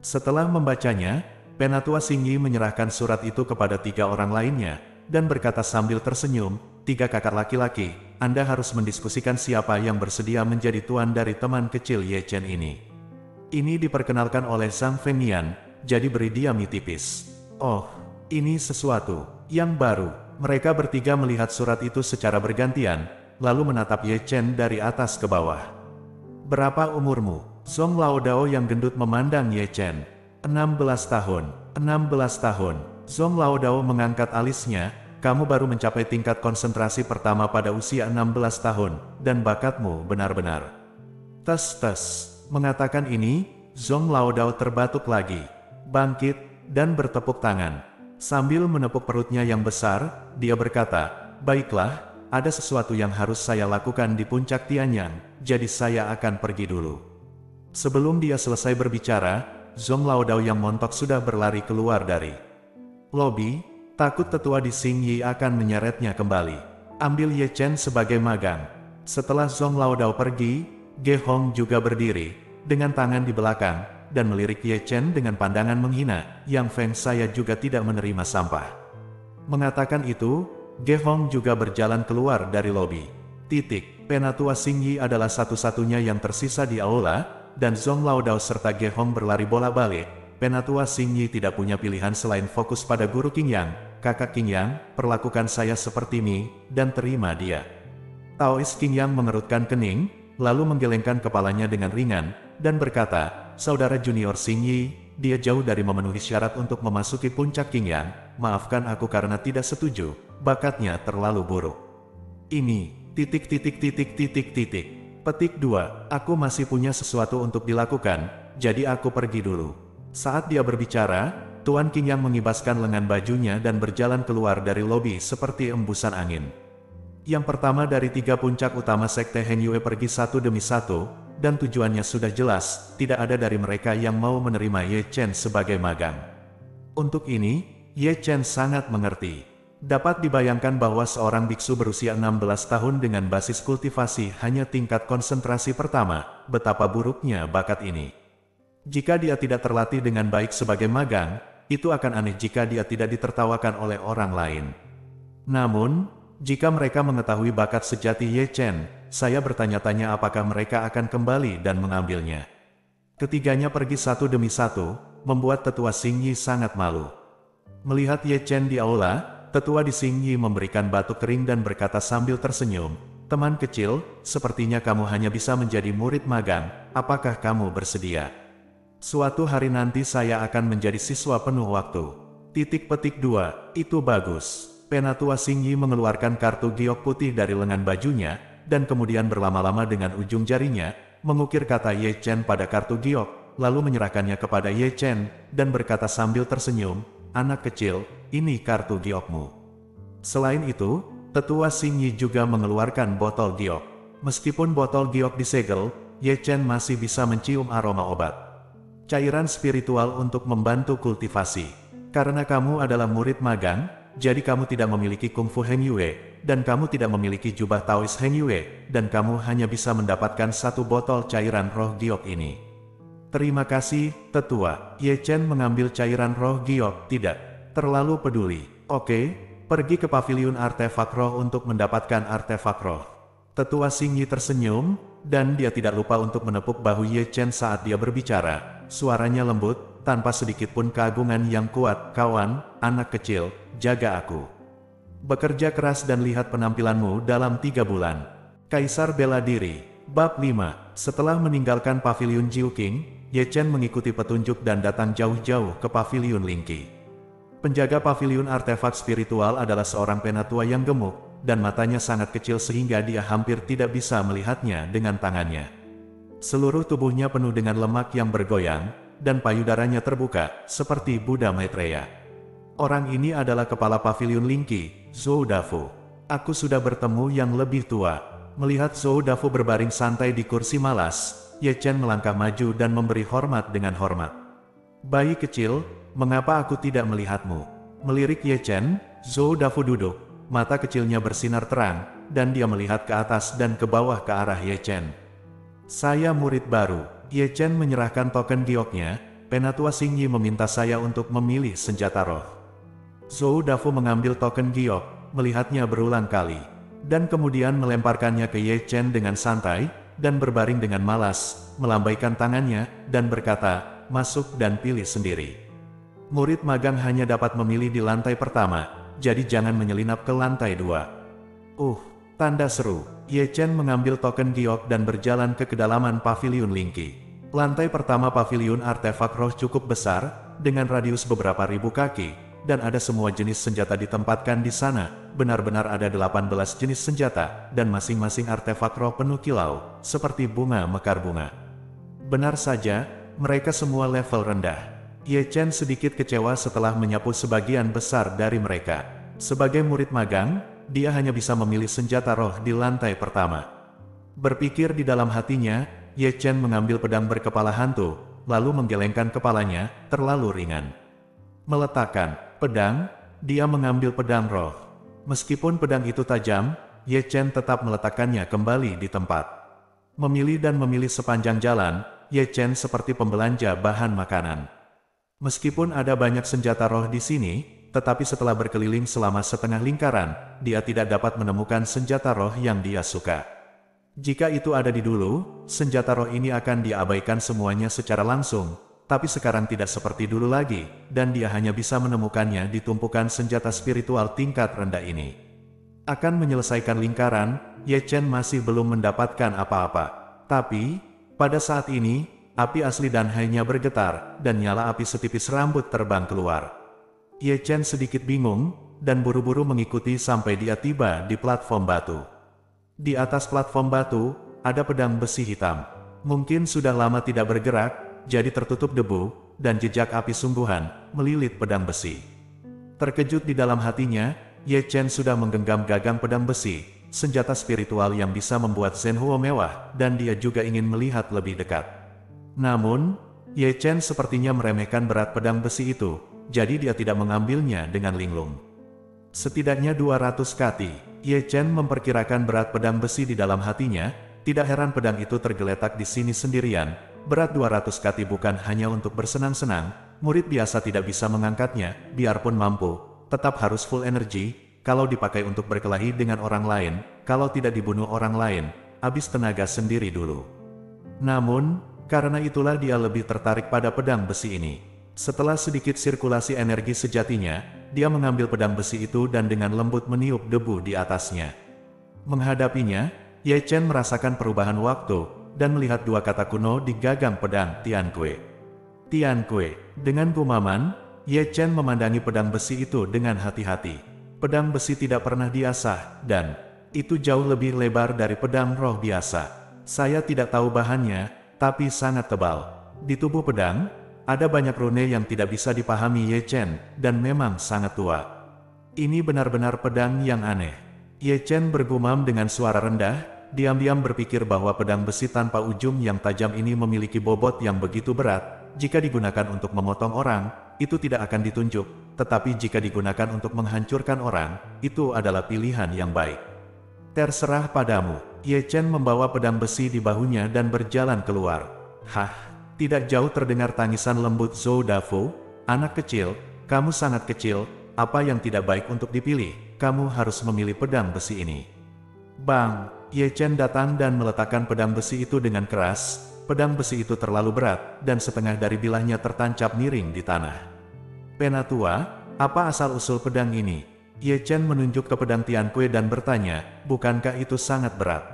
Setelah membacanya, penatua Xingyi menyerahkan surat itu kepada 3 orang lainnya, dan berkata sambil tersenyum, 3 kakak laki-laki, Anda harus mendiskusikan siapa yang bersedia menjadi tuan dari teman kecil Ye Chen ini. Ini diperkenalkan oleh Zhang Fengnian, jadi beri dia mie tipis. Oh, ini sesuatu yang baru. Mereka bertiga melihat surat itu secara bergantian, lalu menatap Ye Chen dari atas ke bawah. "Berapa umurmu?" Zhong Laodao yang gendut memandang Ye Chen. 16 tahun. 16 tahun. Zhong Laodao mengangkat alisnya. "Kamu baru mencapai tingkat konsentrasi pertama pada usia 16 tahun, dan bakatmu benar-benar." Tes. Mengatakan ini, Zhong Laodao terbatuk lagi, bangkit, dan bertepuk tangan. Sambil menepuk perutnya yang besar, dia berkata, "Baiklah, ada sesuatu yang harus saya lakukan di puncak Tianyang, jadi saya akan pergi dulu." Sebelum dia selesai berbicara, Zhong Laodao yang montok sudah berlari keluar dari lobi, takut tetua di Xingyi akan menyeretnya kembali. Ambil Ye Chen sebagai magang. Setelah Zhong Laodao pergi, Ge Hong juga berdiri, dengan tangan di belakang, dan melirik Ye Chen dengan pandangan menghina. "Yang Feng, saya juga tidak menerima sampah." Mengatakan itu, Ge Hong juga berjalan keluar dari lobi. Penatua Xingyi adalah satu-satunya yang tersisa di aula, dan Zhong Laodao serta Ge Hong berlari bola-balik. Penatua Xingyi tidak punya pilihan selain fokus pada guru Qingyang. "Kakak Qingyang, perlakukan saya seperti Mi, dan terima dia." Taois Qingyang mengerutkan kening, lalu menggelengkan kepalanya dengan ringan, dan berkata, "Saudara junior Xingyi, dia jauh dari memenuhi syarat untuk memasuki puncak Qingyang. Maafkan aku karena tidak setuju, bakatnya terlalu buruk." Ini, Petik 2, "Aku masih punya sesuatu untuk dilakukan, jadi aku pergi dulu." Saat dia berbicara, Tuan Qingyang mengibaskan lengan bajunya dan berjalan keluar dari lobi seperti embusan angin. Yang pertama dari 3 puncak utama Sekte Heng Yue pergi satu demi satu, dan tujuannya sudah jelas, tidak ada dari mereka yang mau menerima Ye Chen sebagai magang. Untuk ini, Ye Chen sangat mengerti. Dapat dibayangkan bahwa seorang biksu berusia 16 tahun dengan basis kultivasi hanya tingkat konsentrasi pertama, betapa buruknya bakat ini. Jika dia tidak terlatih dengan baik sebagai magang, itu akan aneh jika dia tidak ditertawakan oleh orang lain. Namun, jika mereka mengetahui bakat sejati Ye Chen, saya bertanya-tanya apakah mereka akan kembali dan mengambilnya. Ketiganya pergi satu demi satu, membuat tetua Xingyi sangat malu. Melihat Ye Chen di aula, tetua di Xingyi memberikan batuk kering dan berkata sambil tersenyum, "Teman kecil, sepertinya kamu hanya bisa menjadi murid magang, apakah kamu bersedia? Suatu hari nanti saya akan menjadi siswa penuh waktu." Petik 2, "Itu bagus." Penatua Xingyi mengeluarkan kartu giok putih dari lengan bajunya, dan kemudian berlama-lama dengan ujung jarinya, mengukir kata Ye Chen pada kartu giok, lalu menyerahkannya kepada Ye Chen, dan berkata sambil tersenyum, "Anak kecil, ini kartu giokmu." Selain itu, tetua Xingyi juga mengeluarkan botol giok. Meskipun botol giok disegel, Ye Chen masih bisa mencium aroma obat. "Cairan spiritual untuk membantu kultivasi. Karena kamu adalah murid magang, jadi kamu tidak memiliki kungfu Heng Yue, dan kamu tidak memiliki jubah Taois Heng Yue, dan kamu hanya bisa mendapatkan satu botol cairan roh giok ini." "Terima kasih, tetua." Ye Chen mengambil cairan roh giok, tidak terlalu peduli. "Oke, pergi ke paviliun artefak roh untuk mendapatkan artefak roh." Tetua Xingyi tersenyum, dan dia tidak lupa untuk menepuk bahu Ye Chen saat dia berbicara. Suaranya lembut, tanpa sedikit pun keagungan yang kuat. "Kawan, anak kecil, jaga aku. Bekerja keras dan lihat penampilanmu dalam 3 bulan. Kaisar bela diri." Bab 5. Setelah meninggalkan paviliun Jiuqing, Ye Chen mengikuti petunjuk dan datang jauh-jauh ke paviliun Lingqi. Penjaga paviliun artefak spiritual adalah seorang penatua yang gemuk, dan matanya sangat kecil sehingga dia hampir tidak bisa melihatnya dengan tangannya. Seluruh tubuhnya penuh dengan lemak yang bergoyang, dan payudaranya terbuka, seperti Buddha Maitreya. Orang ini adalah kepala paviliun Lingqi, Zhou Dafu. "Aku sudah bertemu yang lebih tua." Melihat Zhou Dafu berbaring santai di kursi malas, Ye Chen melangkah maju dan memberi hormat dengan hormat. "Bayi kecil, mengapa aku tidak melihatmu?" Melirik Ye Chen, Zhou Dafu duduk, mata kecilnya bersinar terang, dan dia melihat ke atas dan ke bawah ke arah Ye Chen. "Saya murid baru." Ye Chen menyerahkan token gioknya. "Penatua Xingyi meminta saya untuk memilih senjata roh." Zhou Dafu mengambil token giok, melihatnya berulang kali, dan kemudian melemparkannya ke Ye Chen dengan santai, dan berbaring dengan malas, melambaikan tangannya, dan berkata, "Masuk dan pilih sendiri. Murid magang hanya dapat memilih di lantai pertama, jadi jangan menyelinap ke lantai 2. Tanda seru, Ye Chen mengambil token giok dan berjalan ke kedalaman paviliun Lingqi. Lantai pertama paviliun artefak roh cukup besar, dengan radius beberapa ribu kaki, dan ada semua jenis senjata ditempatkan di sana. Benar-benar ada 18 jenis senjata, dan masing-masing artefak roh penuh kilau, seperti bunga mekar bunga. Benar saja, mereka semua level rendah. Ye Chen sedikit kecewa setelah menyapu sebagian besar dari mereka. Sebagai murid magang, dia hanya bisa memilih senjata roh di lantai pertama. Berpikir di dalam hatinya, Ye Chen mengambil pedang berkepala hantu, lalu menggelengkan kepalanya, terlalu ringan. Meletakkan pedang, dia mengambil pedang roh. Meskipun pedang itu tajam, Ye Chen tetap meletakkannya kembali di tempat. Memilih dan memilih sepanjang jalan, Ye Chen seperti pembelanja bahan makanan. Meskipun ada banyak senjata roh di sini, tetapi setelah berkeliling selama setengah lingkaran, dia tidak dapat menemukan senjata roh yang dia suka. Jika itu ada di dulu, senjata roh ini akan diabaikan semuanya secara langsung, tapi sekarang tidak seperti dulu lagi, dan dia hanya bisa menemukannya di tumpukan senjata spiritual tingkat rendah ini. Akan menyelesaikan lingkaran, Ye Chen masih belum mendapatkan apa-apa. Tapi, pada saat ini, api asli dan hanya bergetar, dan nyala api setipis rambut terbang keluar. Ye Chen sedikit bingung, dan buru-buru mengikuti sampai dia tiba di platform batu. Di atas platform batu, ada pedang besi hitam. Mungkin sudah lama tidak bergerak, jadi tertutup debu, dan jejak api sungguhan melilit pedang besi. Terkejut di dalam hatinya, Ye Chen sudah menggenggam gagang pedang besi, senjata spiritual yang bisa membuat Zhenhuo mewah, dan dia juga ingin melihat lebih dekat. Namun, Ye Chen sepertinya meremehkan berat pedang besi itu, jadi dia tidak mengambilnya dengan linglung. Setidaknya 200 kati, Ye Chen memperkirakan berat pedang besi di dalam hatinya, tidak heran pedang itu tergeletak di sini sendirian. Berat 200 kati bukan hanya untuk bersenang-senang, murid biasa tidak bisa mengangkatnya, biarpun mampu, tetap harus full energi, kalau dipakai untuk berkelahi dengan orang lain, kalau tidak dibunuh orang lain, habis tenaga sendiri dulu. Namun, karena itulah dia lebih tertarik pada pedang besi ini. Setelah sedikit sirkulasi energi sejatinya, dia mengambil pedang besi itu dan dengan lembut meniup debu di atasnya. Menghadapinya, Ye Chen merasakan perubahan waktu, dan melihat dua kata kuno di gagang pedang Tiankui. Tiankui, dengan gumaman, Ye Chen memandangi pedang besi itu dengan hati-hati. Pedang besi tidak pernah diasah, dan itu jauh lebih lebar dari pedang roh biasa. Saya tidak tahu bahannya, tapi sangat tebal. Di tubuh pedang, ada banyak rune yang tidak bisa dipahami Ye Chen, dan memang sangat tua. Ini benar-benar pedang yang aneh. Ye Chen bergumam dengan suara rendah, diam-diam berpikir bahwa pedang besi tanpa ujung yang tajam ini memiliki bobot yang begitu berat. Jika digunakan untuk memotong orang, itu tidak akan ditunjuk, tetapi jika digunakan untuk menghancurkan orang, itu adalah pilihan yang baik. Terserah padamu. Ye Chen membawa pedang besi di bahunya dan berjalan keluar. Hah! Tidak jauh terdengar tangisan lembut Zhou Dafu, anak kecil, kamu sangat kecil, apa yang tidak baik untuk dipilih, kamu harus memilih pedang besi ini. Bang! Ye Chen datang dan meletakkan pedang besi itu dengan keras, pedang besi itu terlalu berat, dan setengah dari bilahnya tertancap miring di tanah. Penatua, apa asal-usul pedang ini? Ye Chen menunjuk ke pedang Tiankui dan bertanya, bukankah itu sangat berat?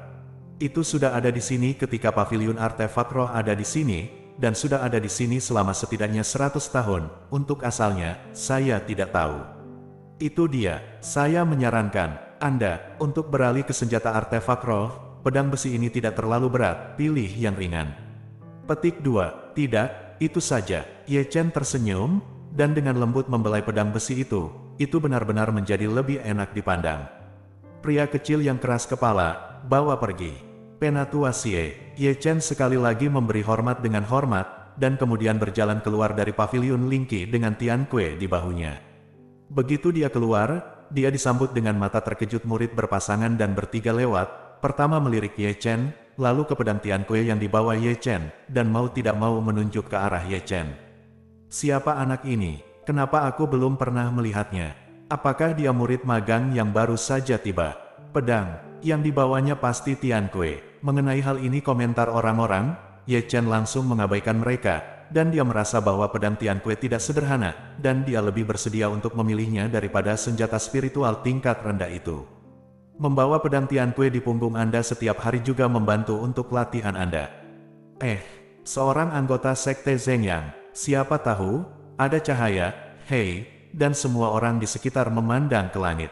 Itu sudah ada di sini ketika paviliun artefak roh ada di sini, dan sudah ada di sini selama setidaknya 100 tahun, untuk asalnya, saya tidak tahu. Itu dia, saya menyarankan Anda, untuk beralih ke senjata artefak roh, pedang besi ini tidak terlalu berat, pilih yang ringan. Petik 2, tidak, itu saja. Ye Chen tersenyum, dan dengan lembut membelai pedang besi itu benar-benar menjadi lebih enak dipandang. Pria kecil yang keras kepala, bawa pergi. Penatua Xie, Ye Chen sekali lagi memberi hormat dengan hormat, dan kemudian berjalan keluar dari paviliun Lingqi dengan Tiankui di bahunya. Begitu dia keluar, dia disambut dengan mata terkejut murid berpasangan dan bertiga lewat, pertama melirik Ye Chen, lalu ke pedang Tiankui yang dibawa Ye Chen, dan mau tidak mau menunjuk ke arah Ye Chen. Siapa anak ini? Kenapa aku belum pernah melihatnya? Apakah dia murid magang yang baru saja tiba? Pedang yang dibawanya pasti Tiankui. Mengenai hal ini komentar orang-orang, Ye Chen langsung mengabaikan mereka, dan dia merasa bahwa pedang Tiankui tidak sederhana, dan dia lebih bersedia untuk memilihnya daripada senjata spiritual tingkat rendah itu. Membawa pedang Tianque di punggung Anda setiap hari juga membantu untuk latihan Anda. Seorang anggota Sekte Zhengyang, siapa tahu, ada cahaya, hei, dan semua orang di sekitar memandang ke langit.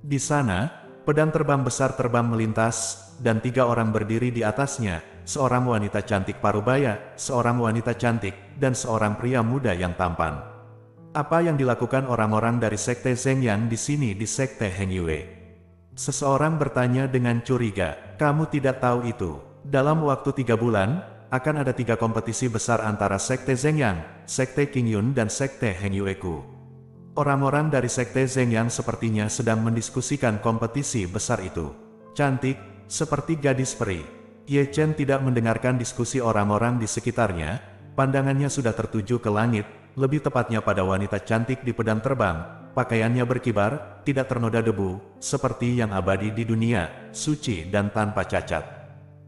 Di sana, pedang terbang besar terbang melintas, dan 3 orang berdiri di atasnya, seorang wanita cantik parubaya, seorang wanita cantik, dan seorang pria muda yang tampan. Apa yang dilakukan orang-orang dari Sekte Zhengyang di sini di Sekte Heng Yue? Seseorang bertanya dengan curiga, kamu tidak tahu itu? Dalam waktu 3 bulan, akan ada 3 kompetisi besar antara Sekte Zhengyang, Sekte Qingyun dan Sekte Heng Yue-ku. Orang-orang dari Sekte Zhengyang sepertinya sedang mendiskusikan kompetisi besar itu. Cantik, seperti gadis peri. Ye Chen tidak mendengarkan diskusi orang-orang di sekitarnya, pandangannya sudah tertuju ke langit, lebih tepatnya pada wanita cantik di pedang terbang. Pakaiannya berkibar, tidak ternoda debu, seperti yang abadi di dunia, suci dan tanpa cacat.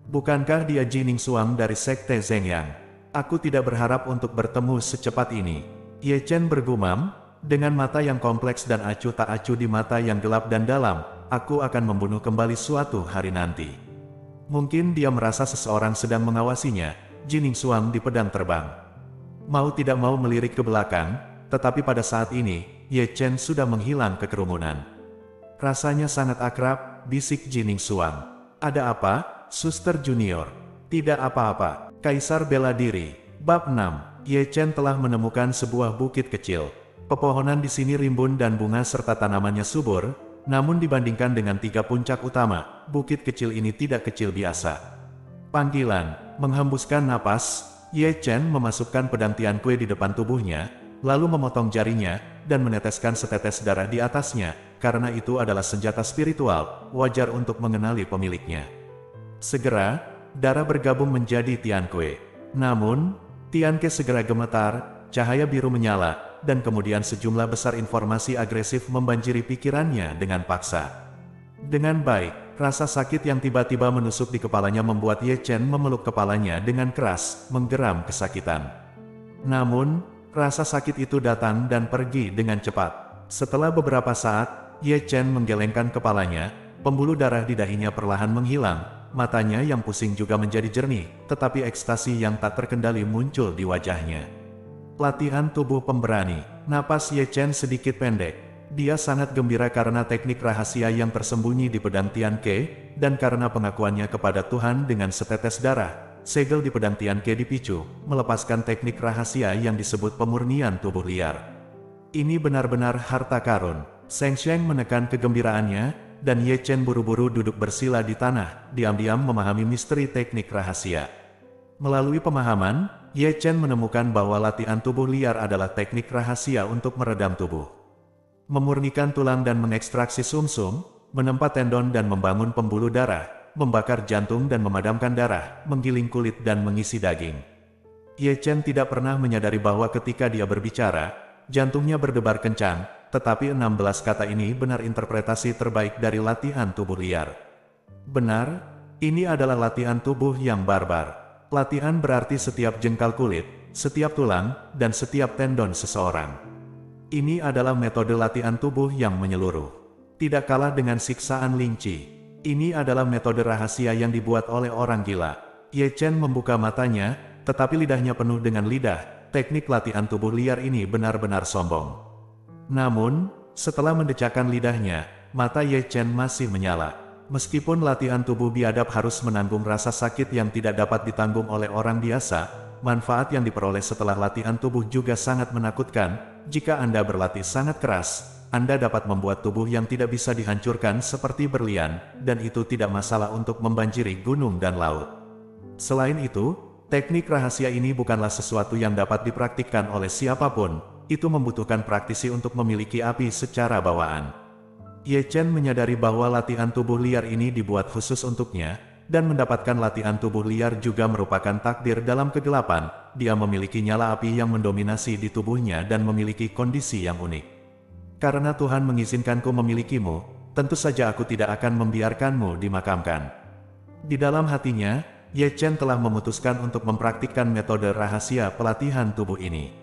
Bukankah dia Jining Suang dari Sekte Zhengyang? Aku tidak berharap untuk bertemu secepat ini. Ye Chen bergumam, dengan mata yang kompleks dan acuh tak acuh di mata yang gelap dan dalam, aku akan membunuh kembali suatu hari nanti. Mungkin dia merasa seseorang sedang mengawasinya, Jining Suang di pedang terbang. Mau tidak mau melirik ke belakang, tetapi pada saat ini, Ye Chen sudah menghilang ke kerumunan. Rasanya sangat akrab, bisik Jining Suang. Ada apa, Suster Junior? Tidak apa-apa, Kaisar bela diri. Bab 6. Ye Chen telah menemukan sebuah bukit kecil. Pepohonan di sini rimbun dan bunga serta tanamannya subur, namun dibandingkan dengan 3 puncak utama, bukit kecil ini tidak kecil biasa. Panggilan, menghembuskan napas, Ye Chen memasukkan pedang Tianque di depan tubuhnya, lalu memotong jarinya, dan meneteskan setetes darah di atasnya, karena itu adalah senjata spiritual, wajar untuk mengenali pemiliknya. Segera, darah bergabung menjadi Tianque. Namun, Tianque segera gemetar, cahaya biru menyala, dan kemudian sejumlah besar informasi agresif membanjiri pikirannya dengan paksa. Dengan baik, rasa sakit yang tiba-tiba menusuk di kepalanya membuat Ye Chen memeluk kepalanya dengan keras, menggeram kesakitan. Namun, rasa sakit itu datang dan pergi dengan cepat. Setelah beberapa saat, Ye Chen menggelengkan kepalanya, pembuluh darah di dahinya perlahan menghilang, matanya yang pusing juga menjadi jernih, tetapi ekstasi yang tak terkendali muncul di wajahnya. Latihan tubuh pemberani. Napas Ye Chen sedikit pendek. Dia sangat gembira karena teknik rahasia yang tersembunyi di pedang Tianque, dan karena pengakuannya kepada Tuhan dengan setetes darah. Segel di pedang Tianque dipicu, melepaskan teknik rahasia yang disebut pemurnian tubuh liar. Ini benar-benar harta karun. Sheng Sheng menekan kegembiraannya, dan Ye Chen buru-buru duduk bersila di tanah, diam-diam memahami misteri teknik rahasia. Melalui pemahaman, Ye Chen menemukan bahwa latihan tubuh liar adalah teknik rahasia untuk meredam tubuh. Memurnikan tulang dan mengekstraksi sumsum, menempa tendon dan membangun pembuluh darah, membakar jantung dan memadamkan darah, menggiling kulit dan mengisi daging. Ye Chen tidak pernah menyadari bahwa ketika dia berbicara, jantungnya berdebar kencang, tetapi 16 kata ini benar interpretasi terbaik dari latihan tubuh liar. Benar, ini adalah latihan tubuh yang barbar. Latihan berarti setiap jengkal kulit, setiap tulang, dan setiap tendon seseorang. Ini adalah metode latihan tubuh yang menyeluruh. Tidak kalah dengan siksaan linci. Ini adalah metode rahasia yang dibuat oleh orang gila. Ye Chen membuka matanya, tetapi lidahnya penuh dengan lidah. Teknik latihan tubuh liar ini benar-benar sombong. Namun, setelah mendecakkan lidahnya, mata Ye Chen masih menyala. Meskipun latihan tubuh biadab harus menanggung rasa sakit yang tidak dapat ditanggung oleh orang biasa, manfaat yang diperoleh setelah latihan tubuh juga sangat menakutkan. Jika Anda berlatih sangat keras, Anda dapat membuat tubuh yang tidak bisa dihancurkan seperti berlian, dan itu tidak masalah untuk membanjiri gunung dan laut. Selain itu, teknik rahasia ini bukanlah sesuatu yang dapat dipraktikkan oleh siapapun, itu membutuhkan praktisi untuk memiliki api secara bawaan. Ye Chen menyadari bahwa latihan tubuh liar ini dibuat khusus untuknya, dan mendapatkan latihan tubuh liar juga merupakan takdir dalam kegelapan. Dia memiliki nyala api yang mendominasi di tubuhnya dan memiliki kondisi yang unik. Karena Tuhan mengizinkanku memilikimu, tentu saja aku tidak akan membiarkanmu dimakamkan. Di dalam hatinya, Ye Chen telah memutuskan untuk mempraktikkan metode rahasia pelatihan tubuh ini.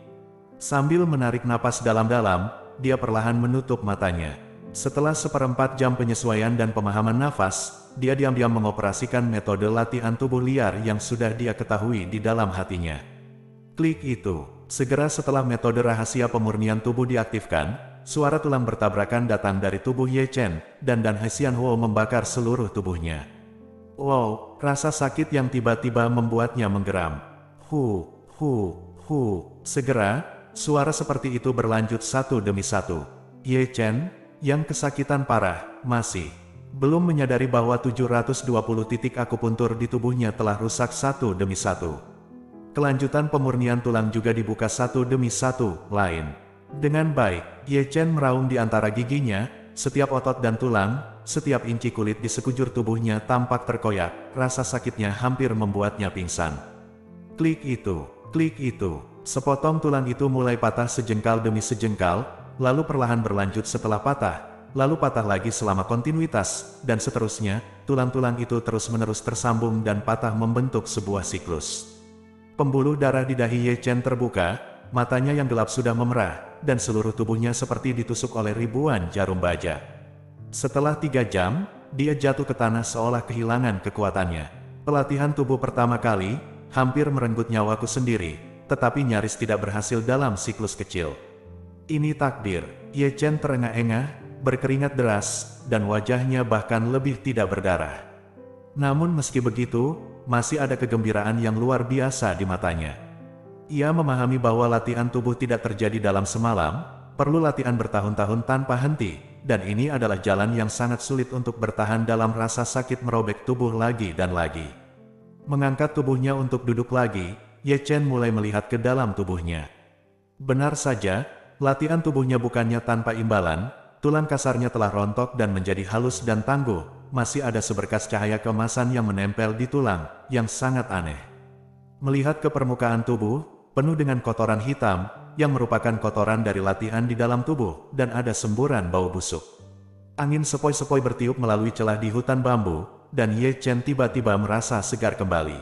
Sambil menarik napas dalam-dalam, dia perlahan menutup matanya. Setelah seperempat jam penyesuaian dan pemahaman nafas, dia diam-diam mengoperasikan metode latihan tubuh liar yang sudah dia ketahui di dalam hatinya. Klik itu. Segera setelah metode rahasia pemurnian tubuh diaktifkan, suara tulang bertabrakan datang dari tubuh Ye Chen, dan Dan Hai Xianhuo membakar seluruh tubuhnya. Wow, rasa sakit yang tiba-tiba membuatnya menggeram. Hu. Segera, suara seperti itu berlanjut satu demi satu. Ye Chen, yang kesakitan parah, masih belum menyadari bahwa 720 titik akupuntur di tubuhnya telah rusak satu demi satu. Kelanjutan pemurnian tulang juga dibuka satu demi satu lain. Dengan baik, Ye Chen meraung di antara giginya, setiap otot dan tulang, setiap inci kulit di sekujur tubuhnya tampak terkoyak, rasa sakitnya hampir membuatnya pingsan. Klik itu, sepotong tulang itu mulai patah sejengkal demi sejengkal, lalu perlahan berlanjut setelah patah, lalu patah lagi selama kontinuitas, dan seterusnya, tulang-tulang itu terus-menerus tersambung dan patah membentuk sebuah siklus. Pembuluh darah di dahi Ye Chen terbuka, matanya yang gelap sudah memerah, dan seluruh tubuhnya seperti ditusuk oleh ribuan jarum baja. Setelah 3 jam, dia jatuh ke tanah seolah kehilangan kekuatannya. Pelatihan tubuh pertama kali, hampir merenggut nyawaku sendiri, tetapi nyaris tidak berhasil dalam siklus kecil. Ini takdir. Ye Chen terengah-engah, berkeringat deras, dan wajahnya bahkan lebih tidak berdarah. Namun meski begitu, masih ada kegembiraan yang luar biasa di matanya. Ia memahami bahwa latihan tubuh tidak terjadi dalam semalam, perlu latihan bertahun-tahun tanpa henti, dan ini adalah jalan yang sangat sulit untuk bertahan dalam rasa sakit merobek tubuh lagi dan lagi. Mengangkat tubuhnya untuk duduk lagi, Ye Chen mulai melihat ke dalam tubuhnya. Benar saja, latihan tubuhnya bukannya tanpa imbalan, tulang kasarnya telah rontok dan menjadi halus dan tangguh, masih ada seberkas cahaya keemasan yang menempel di tulang, yang sangat aneh. Melihat ke permukaan tubuh, penuh dengan kotoran hitam, yang merupakan kotoran dari latihan di dalam tubuh, dan ada semburan bau busuk. Angin sepoi-sepoi bertiup melalui celah di hutan bambu, dan Ye Chen tiba-tiba merasa segar kembali.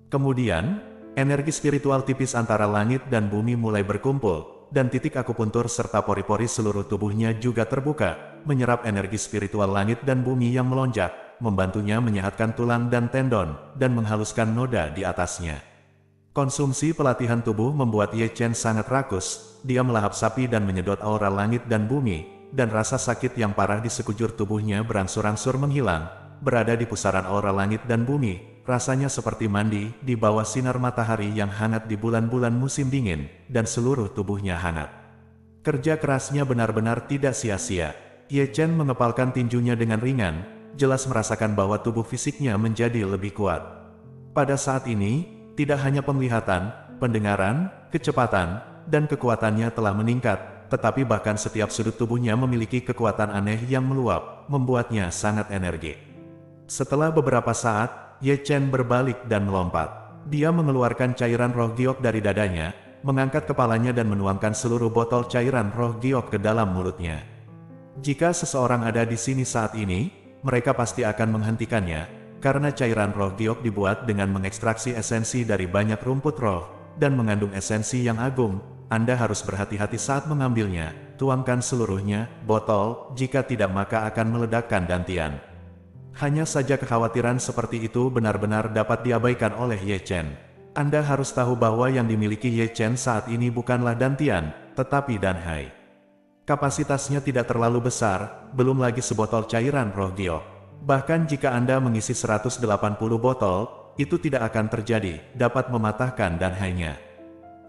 Kemudian, energi spiritual tipis antara langit dan bumi mulai berkumpul, dan titik akupuntur serta pori-pori seluruh tubuhnya juga terbuka, menyerap energi spiritual langit dan bumi yang melonjak, membantunya menyehatkan tulang dan tendon, dan menghaluskan noda di atasnya. Konsumsi pelatihan tubuh membuat Ye Chen sangat rakus, dia melahap sapi dan menyedot aura langit dan bumi, dan rasa sakit yang parah di sekujur tubuhnya berangsur-angsur menghilang, berada di pusaran aura langit dan bumi, rasanya seperti mandi di bawah sinar matahari yang hangat di bulan-bulan musim dingin, dan seluruh tubuhnya hangat. Kerja kerasnya benar-benar tidak sia-sia. Ye Chen mengepalkan tinjunya dengan ringan, jelas merasakan bahwa tubuh fisiknya menjadi lebih kuat. Pada saat ini, tidak hanya penglihatan, pendengaran, kecepatan, dan kekuatannya telah meningkat, tetapi bahkan setiap sudut tubuhnya memiliki kekuatan aneh yang meluap, membuatnya sangat energi. Setelah beberapa saat, Ye Chen berbalik dan melompat. Dia mengeluarkan cairan roh giok dari dadanya, mengangkat kepalanya dan menuangkan seluruh botol cairan roh giok ke dalam mulutnya. Jika seseorang ada di sini saat ini, mereka pasti akan menghentikannya, karena cairan roh giok dibuat dengan mengekstraksi esensi dari banyak rumput roh, dan mengandung esensi yang agung. Anda harus berhati-hati saat mengambilnya, tuangkan seluruhnya, botol, jika tidak maka akan meledakkan dantian. Hanya saja kekhawatiran seperti itu benar-benar dapat diabaikan oleh Ye Chen. Anda harus tahu bahwa yang dimiliki Ye Chen saat ini bukanlah dantian, tetapi danhai. Kapasitasnya tidak terlalu besar, belum lagi sebotol cairan roh giok. Bahkan jika Anda mengisi 180 botol, itu tidak akan terjadi, dapat mematahkan danhainya.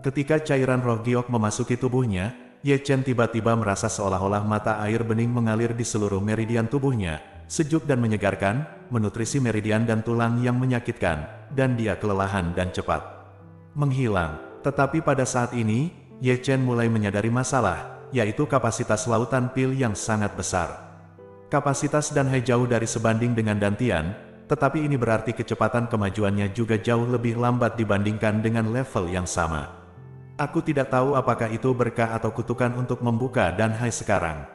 Ketika cairan roh giok memasuki tubuhnya, Ye Chen tiba-tiba merasa seolah-olah mata air bening mengalir di seluruh meridian tubuhnya, sejuk dan menyegarkan, menutrisi meridian dan tulang yang menyakitkan, dan dia kelelahan dan cepat menghilang. Tetapi pada saat ini, Ye Chen mulai menyadari masalah, yaitu kapasitas lautan pil yang sangat besar. Kapasitas danhai jauh dari sebanding dengan dantian, tetapi ini berarti kecepatan kemajuannya juga jauh lebih lambat dibandingkan dengan level yang sama. Aku tidak tahu apakah itu berkah atau kutukan untuk membuka danhai sekarang.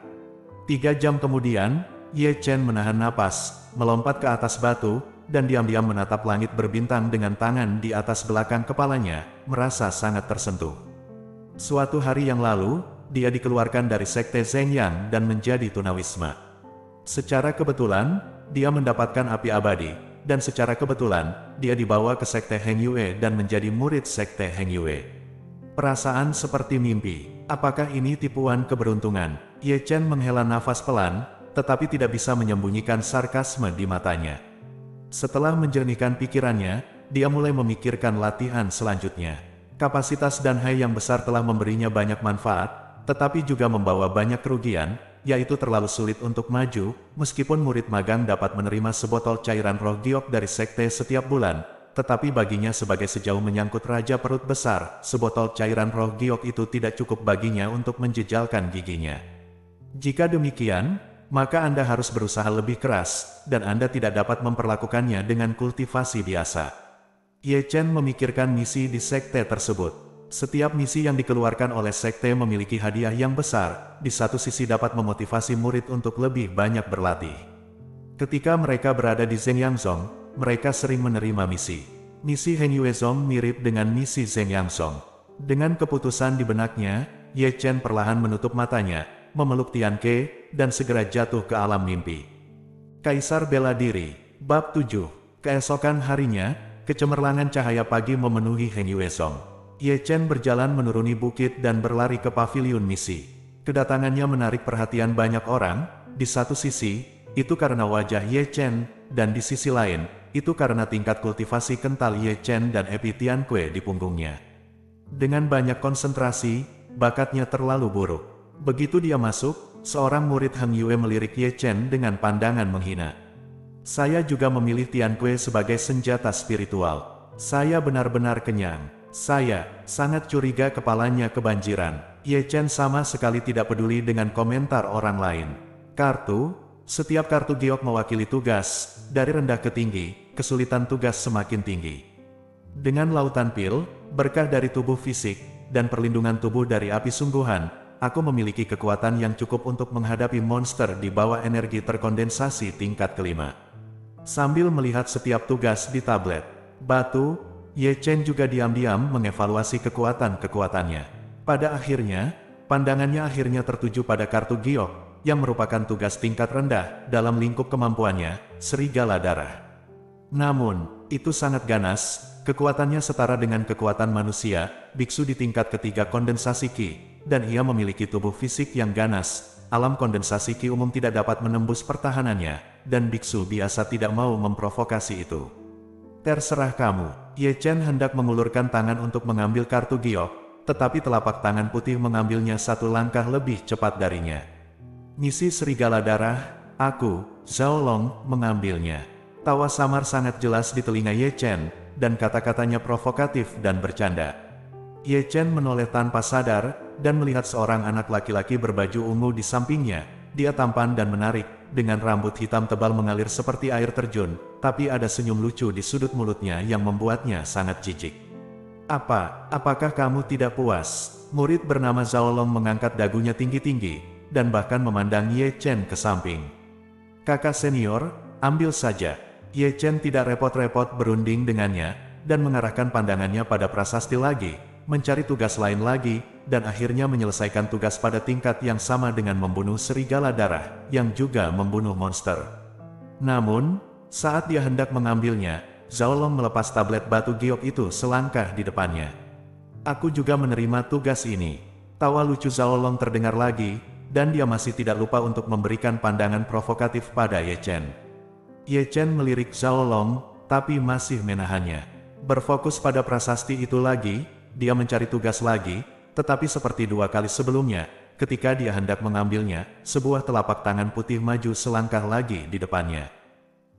3 jam kemudian, Ye Chen menahan napas, melompat ke atas batu, dan diam-diam menatap langit berbintang dengan tangan di atas belakang kepalanya, merasa sangat tersentuh. Suatu hari yang lalu, dia dikeluarkan dari sekte Zhengyang dan menjadi tunawisma. Secara kebetulan, dia mendapatkan api abadi, dan secara kebetulan, dia dibawa ke sekte Heng Yue dan menjadi murid sekte Heng Yue. Perasaan seperti mimpi. Apakah ini tipuan keberuntungan? Ye Chen menghela nafas pelan, tetapi tidak bisa menyembunyikan sarkasme di matanya. Setelah menjernihkan pikirannya, dia mulai memikirkan latihan selanjutnya. Kapasitas Danhai yang besar telah memberinya banyak manfaat, tetapi juga membawa banyak kerugian, yaitu terlalu sulit untuk maju, meskipun murid magang dapat menerima sebotol cairan roh giok dari sekte setiap bulan, tetapi baginya sebagai sejauh menyangkut Raja Perut Besar, sebotol cairan roh giok itu tidak cukup baginya untuk menjejalkan giginya. Jika demikian, maka Anda harus berusaha lebih keras, dan Anda tidak dapat memperlakukannya dengan kultivasi biasa. Ye Chen memikirkan misi di sekte tersebut. Setiap misi yang dikeluarkan oleh sekte memiliki hadiah yang besar, di satu sisi dapat memotivasi murid untuk lebih banyak berlatih. Ketika mereka berada di Zhengyang Zong, mereka sering menerima misi. Misi Heng Yue Zong mirip dengan misi Zhengyang Zong. Dengan keputusan di benaknya, Ye Chen perlahan menutup matanya, memeluk Tian Ke, dan segera jatuh ke alam mimpi. Kaisar Bela Diri, Bab 7. Keesokan harinya, kecemerlangan cahaya pagi memenuhi Heng Yue Zong. Ye Chen berjalan menuruni bukit dan berlari ke paviliun misi. Kedatangannya menarik perhatian banyak orang, di satu sisi, itu karena wajah Ye Chen, dan di sisi lain, itu karena tingkat kultivasi kental Ye Chen dan epi Tian Kue di punggungnya. Dengan banyak konsentrasi, bakatnya terlalu buruk. Begitu dia masuk, seorang murid Heng Yue melirik Ye Chen dengan pandangan menghina. Saya juga memilih Tian Kue sebagai senjata spiritual. Saya benar-benar kenyang. Saya sangat curiga kepalanya kebanjiran. Ye Chen sama sekali tidak peduli dengan komentar orang lain. Setiap kartu giok mewakili tugas, dari rendah ke tinggi, kesulitan tugas semakin tinggi. Dengan lautan pil, berkah dari tubuh fisik, dan perlindungan tubuh dari api sungguhan, aku memiliki kekuatan yang cukup untuk menghadapi monster di bawah energi terkondensasi tingkat kelima. Sambil melihat setiap tugas di tablet batu, Ye Chen juga diam-diam mengevaluasi kekuatan-kekuatannya. Pada akhirnya, pandangannya akhirnya tertuju pada kartu giok, yang merupakan tugas tingkat rendah dalam lingkup kemampuannya, Serigala Darah. Namun, itu sangat ganas, kekuatannya setara dengan kekuatan manusia, biksu di tingkat ketiga kondensasi Qi, dan ia memiliki tubuh fisik yang ganas. Alam kondensasi Qi umum tidak dapat menembus pertahanannya, dan biksu biasa tidak mau memprovokasi itu. Terserah kamu. Ye Chen hendak mengulurkan tangan untuk mengambil kartu giok, tetapi telapak tangan putih mengambilnya satu langkah lebih cepat darinya. Misi Serigala Darah, aku, Zhao Long, mengambilnya. Tawa samar sangat jelas di telinga Ye Chen, dan kata-katanya provokatif dan bercanda. Ye Chen menoleh tanpa sadar, dan melihat seorang anak laki-laki berbaju ungu di sampingnya. Dia tampan dan menarik, dengan rambut hitam tebal mengalir seperti air terjun, tapi ada senyum lucu di sudut mulutnya yang membuatnya sangat jijik. Apakah kamu tidak puas? Murid bernama Zhao Long mengangkat dagunya tinggi-tinggi, dan bahkan memandang Ye Chen ke samping. Kakak senior, ambil saja. Ye Chen tidak repot-repot berunding dengannya, dan mengarahkan pandangannya pada prasasti lagi, mencari tugas lain lagi, dan akhirnya menyelesaikan tugas pada tingkat yang sama dengan membunuh Serigala Darah, yang juga membunuh monster. Namun, saat dia hendak mengambilnya, Zhao Long melepas tablet batu giok itu selangkah di depannya. Aku juga menerima tugas ini. Tawa lucu Zhao Long terdengar lagi, dan dia masih tidak lupa untuk memberikan pandangan provokatif pada Ye Chen. Ye Chen melirik Zhao Long, tapi masih menahannya. Berfokus pada prasasti itu lagi, dia mencari tugas lagi, tetapi seperti dua kali sebelumnya, ketika dia hendak mengambilnya, sebuah telapak tangan putih maju selangkah lagi di depannya.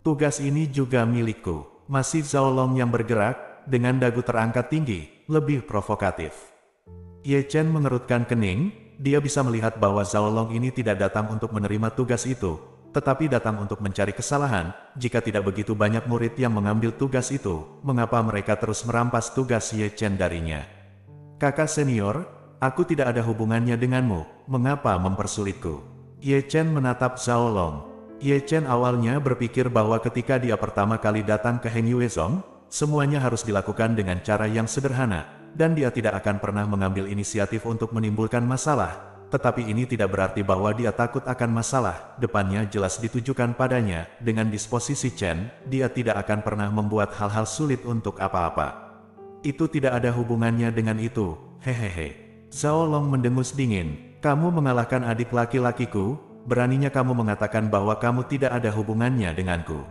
Tugas ini juga milikku. Masih Zhao Long yang bergerak, dengan dagu terangkat tinggi, lebih provokatif. Ye Chen mengerutkan kening, dia bisa melihat bahwa Zhao Long ini tidak datang untuk menerima tugas itu, tetapi datang untuk mencari kesalahan. Jika tidak begitu banyak murid yang mengambil tugas itu, mengapa mereka terus merampas tugas Ye Chen darinya? Kakak senior, aku tidak ada hubungannya denganmu, mengapa mempersulitku? Ye Chen menatap Zhao Long. Ye Chen awalnya berpikir bahwa ketika dia pertama kali datang ke Heng Yue Zong, semuanya harus dilakukan dengan cara yang sederhana, dan dia tidak akan pernah mengambil inisiatif untuk menimbulkan masalah. tetapi ini tidak berarti bahwa dia takut akan masalah. Depannya jelas ditujukan padanya, dengan disposisi Chen, dia tidak akan pernah membuat hal-hal sulit untuk apa-apa. Itu tidak ada hubungannya dengan itu, hehehe. Zhao Long mendengus dingin. Kamu mengalahkan adik laki-lakiku, beraninya kamu mengatakan bahwa kamu tidak ada hubungannya denganku.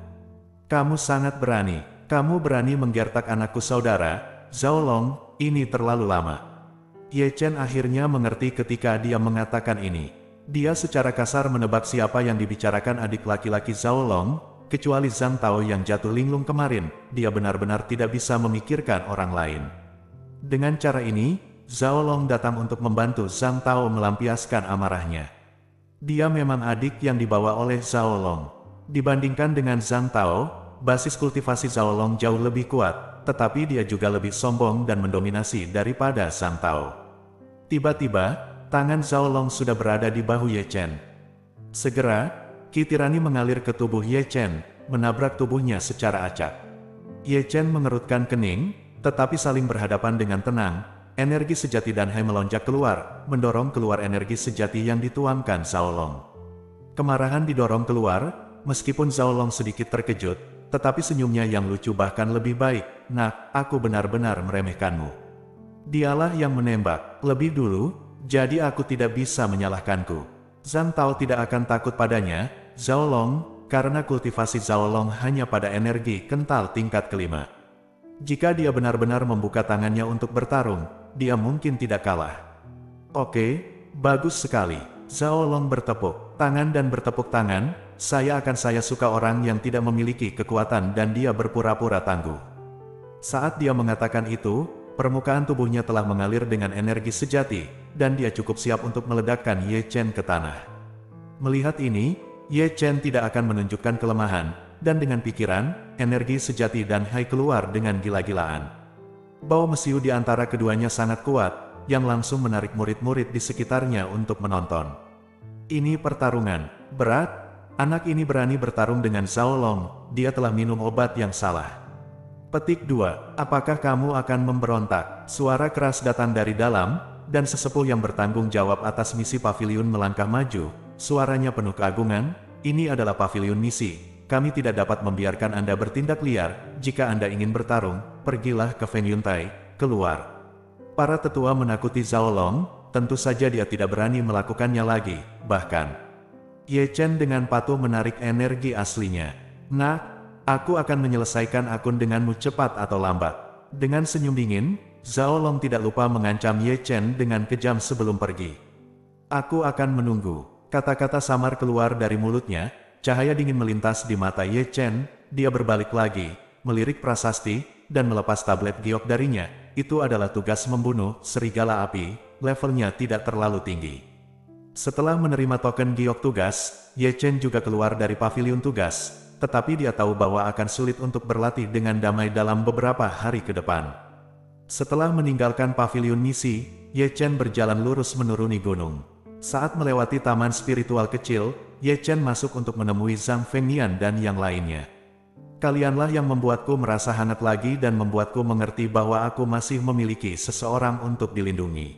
Kamu sangat berani, kamu berani menggertak anakku saudara, Zhao Long, ini terlalu lama. Ye Chen akhirnya mengerti ketika dia mengatakan ini. Dia secara kasar menebak siapa yang dibicarakan adik laki-laki Zhao Long, kecuali Zhang Tao yang jatuh linglung kemarin, dia benar-benar tidak bisa memikirkan orang lain. Dengan cara ini, Zhao Long datang untuk membantu Zhang Tao melampiaskan amarahnya. Dia memang adik yang dibawa oleh Zhao Long. Dibandingkan dengan Zhang Tao, basis kultivasi Zhao Long jauh lebih kuat. Tetapi dia juga lebih sombong dan mendominasi daripada Zhang Tao. Tiba-tiba, tangan Zhao Long sudah berada di bahu Ye Chen. Segera, Qi tirani mengalir ke tubuh Ye Chen, menabrak tubuhnya secara acak. Ye Chen mengerutkan kening, tetapi saling berhadapan dengan tenang. Energi sejati dan Hai melonjak keluar, mendorong keluar energi sejati yang dituangkan Zhao Long. Kemarahan didorong keluar, meskipun Zhao Long sedikit terkejut, tetapi senyumnya yang lucu bahkan lebih baik. Nak, aku benar-benar meremehkanmu. Dialah yang menembak lebih dulu, jadi aku tidak bisa menyalahkanku. Zhang Tao tidak akan takut padanya, Zhao Long, karena kultivasi Zhao Long hanya pada energi kental tingkat kelima. Jika dia benar-benar membuka tangannya untuk bertarung, dia mungkin tidak kalah. Oke, bagus sekali. Zhao Long bertepuk tangan dan bertepuk tangan. Saya suka orang yang tidak memiliki kekuatan dan dia berpura-pura tangguh. Saat dia mengatakan itu, permukaan tubuhnya telah mengalir dengan energi sejati, dan dia cukup siap untuk meledakkan Ye Chen ke tanah. Melihat ini, Ye Chen tidak akan menunjukkan kelemahan, dan dengan pikiran, energi sejati dan Hai keluar dengan gila-gilaan. Bau mesiu di antara keduanya sangat kuat, yang langsung menarik murid-murid di sekitarnya untuk menonton. Ini pertarungan berat. Anak ini berani bertarung dengan Zhao Long, dia telah minum obat yang salah. Petik 2. Apakah kamu akan memberontak? Suara keras datang dari dalam, dan sesepuh yang bertanggung jawab atas misi paviliun melangkah maju. Suaranya penuh keagungan, ini adalah paviliun misi. Kami tidak dapat membiarkan Anda bertindak liar. Jika Anda ingin bertarung, pergilah ke Feng Yuntai, keluar. Para tetua menakuti Zhao Long, tentu saja dia tidak berani melakukannya lagi, bahkan Ye Chen dengan patuh menarik energi aslinya. Nah, aku akan menyelesaikan akun denganmu cepat atau lambat. Dengan senyum dingin, Zhao Long tidak lupa mengancam Ye Chen dengan kejam sebelum pergi. Aku akan menunggu. Kata-kata samar keluar dari mulutnya, cahaya dingin melintas di mata Ye Chen, dia berbalik lagi, melirik prasasti, dan melepas tablet giok darinya. Itu adalah tugas membunuh serigala api, levelnya tidak terlalu tinggi. Setelah menerima token giok tugas, Ye Chen juga keluar dari paviliun tugas, tetapi dia tahu bahwa akan sulit untuk berlatih dengan damai dalam beberapa hari ke depan. Setelah meninggalkan paviliun misi, Ye Chen berjalan lurus menuruni gunung. Saat melewati taman spiritual kecil, Ye Chen masuk untuk menemui Zhang Fengnian dan yang lainnya. Kalianlah yang membuatku merasa hangat lagi dan membuatku mengerti bahwa aku masih memiliki seseorang untuk dilindungi.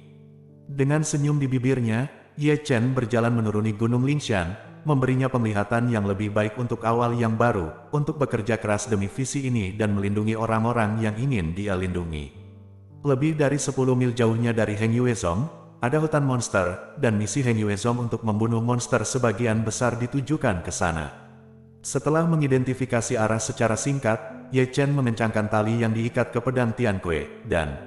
Dengan senyum di bibirnya, Ye Chen berjalan menuruni Gunung Lingshan, memberinya penglihatan yang lebih baik untuk awal yang baru, untuk bekerja keras demi visi ini dan melindungi orang-orang yang ingin dia lindungi. Lebih dari 10 mil jauhnya dari Heng Yuezong, ada hutan monster, dan misi Heng Yuezong untuk membunuh monster sebagian besar ditujukan ke sana. Setelah mengidentifikasi arah secara singkat, Ye Chen mengencangkan tali yang diikat ke pedang Tianque, dan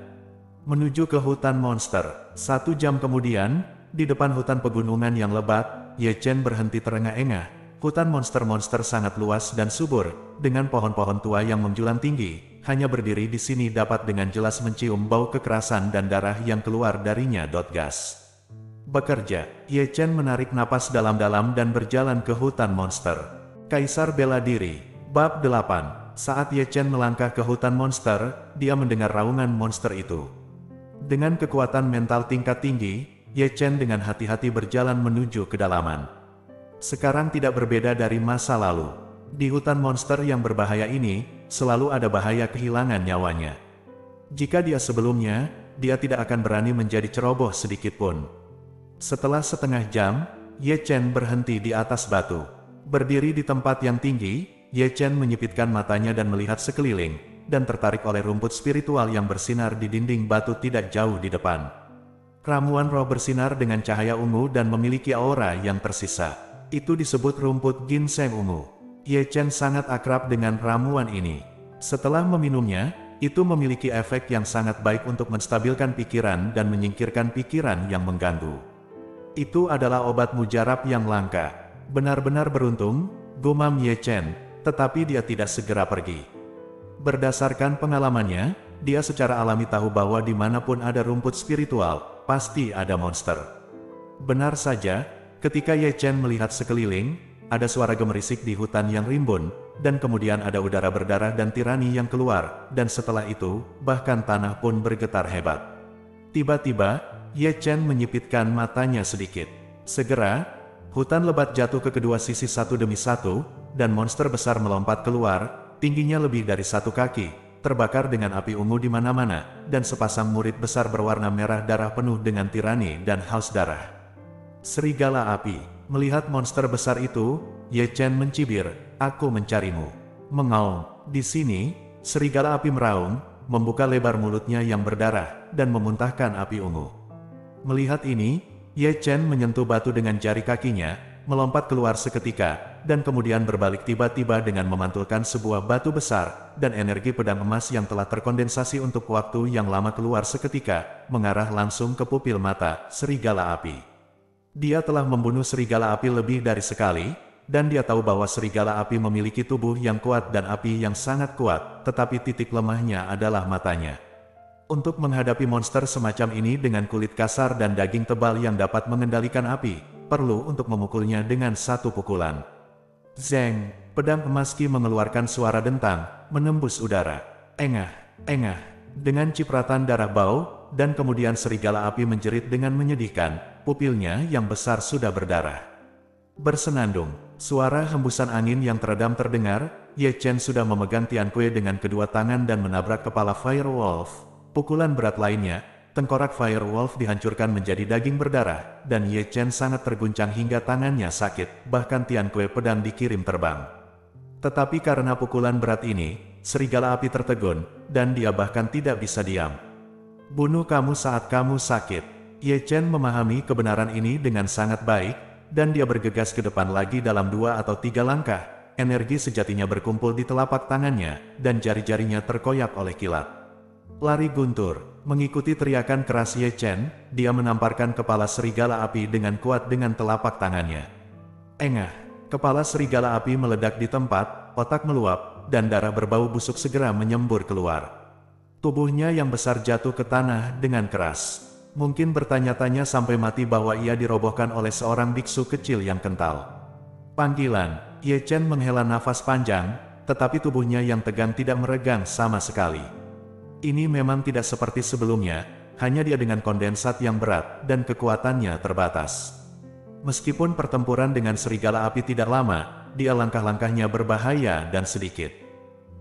menuju ke hutan monster. 1 jam kemudian, di depan hutan pegunungan yang lebat, Ye Chen berhenti terengah-engah. Hutan monster-monster sangat luas dan subur, dengan pohon-pohon tua yang menjulang tinggi. Hanya berdiri di sini dapat dengan jelas mencium bau kekerasan dan darah yang keluar darinya. Gas. Bekerja, Ye Chen menarik napas dalam-dalam dan berjalan ke hutan monster. Kaisar bela diri. Bab 8. Saat Ye Chen melangkah ke hutan monster, dia mendengar raungan monster itu. Dengan kekuatan mental tingkat tinggi, Ye Chen dengan hati-hati berjalan menuju kedalaman. Sekarang tidak berbeda dari masa lalu. Di hutan monster yang berbahaya ini, selalu ada bahaya kehilangan nyawanya. Jika dia sebelumnya, dia tidak akan berani menjadi ceroboh sedikit pun. Setelah setengah jam, Ye Chen berhenti di atas batu. Berdiri di tempat yang tinggi, Ye Chen menyipitkan matanya dan melihat sekeliling, dan tertarik oleh rumput spiritual yang bersinar di dinding batu tidak jauh di depan. Ramuan roh bersinar dengan cahaya ungu dan memiliki aura yang tersisa. Itu disebut rumput ginseng ungu. Ye Chen sangat akrab dengan ramuan ini. Setelah meminumnya, itu memiliki efek yang sangat baik untuk menstabilkan pikiran dan menyingkirkan pikiran yang mengganggu. Itu adalah obat mujarab yang langka. Benar-benar beruntung, gumam Ye Chen, tetapi dia tidak segera pergi. Berdasarkan pengalamannya, dia secara alami tahu bahwa dimanapun ada rumput spiritual, pasti ada monster. Benar saja, ketika Ye Chen melihat sekeliling, ada suara gemerisik di hutan yang rimbun, dan kemudian ada udara berdarah dan tirani yang keluar, dan setelah itu, bahkan tanah pun bergetar hebat. Tiba-tiba, Ye Chen menyipitkan matanya sedikit. Segera, hutan lebat jatuh ke kedua sisi satu demi satu, dan monster besar melompat keluar, tingginya lebih dari 1 kaki, terbakar dengan api ungu di mana-mana, dan sepasang murid besar berwarna merah darah penuh dengan tirani dan haus darah. Serigala api. Melihat monster besar itu, Ye Chen mencibir, "Aku mencarimu." Mengaum. Di sini, serigala api meraung, membuka lebar mulutnya yang berdarah, dan memuntahkan api ungu. Melihat ini, Ye Chen menyentuh batu dengan jari kakinya, melompat keluar seketika, dan kemudian berbalik tiba-tiba dengan memantulkan sebuah batu besar, dan energi pedang emas yang telah terkondensasi untuk waktu yang lama keluar seketika, mengarah langsung ke pupil mata serigala api. Dia telah membunuh serigala api lebih dari sekali, dan dia tahu bahwa serigala api memiliki tubuh yang kuat dan api yang sangat kuat, tetapi titik lemahnya adalah matanya. Untuk menghadapi monster semacam ini dengan kulit kasar dan daging tebal yang dapat mengendalikan api, perlu untuk memukulnya dengan 1 pukulan. Zeng, pedang emas Qi mengeluarkan suara dentang, menembus udara. Engah, engah, dengan cipratan darah bau, dan kemudian serigala api menjerit dengan menyedihkan, pupilnya yang besar sudah berdarah. Bersenandung, suara hembusan angin yang teredam terdengar, Ye Chen sudah memegang Tian Kue dengan kedua tangan dan menabrak kepala Firewolf. Pukulan berat lainnya, tengkorak Firewolf dihancurkan menjadi daging berdarah, dan Ye Chen sangat terguncang hingga tangannya sakit, bahkan Tian Kue pedang dikirim terbang. Tetapi karena pukulan berat ini, serigala api tertegun, dan dia bahkan tidak bisa diam. "Bunuh kamu saat kamu sakit." Ye Chen memahami kebenaran ini dengan sangat baik, dan dia bergegas ke depan lagi dalam 2 atau 3 langkah, energi sejatinya berkumpul di telapak tangannya, dan jari-jarinya terkoyak oleh kilat. Lari guntur, mengikuti teriakan keras Ye Chen, dia menamparkan kepala serigala api dengan kuat dengan telapak tangannya. Engah, kepala serigala api meledak di tempat, otak meluap, dan darah berbau busuk segera menyembur keluar. Tubuhnya yang besar jatuh ke tanah dengan keras. Mungkin bertanya-tanya sampai mati bahwa ia dirobohkan oleh seorang biksu kecil yang kental. Panggilan, Ye Chen menghela nafas panjang, tetapi tubuhnya yang tegang tidak meregang sama sekali. Ini memang tidak seperti sebelumnya, hanya dia dengan kondensat yang berat, dan kekuatannya terbatas. Meskipun pertempuran dengan serigala api tidak lama, dia langkah-langkahnya berbahaya dan sedikit.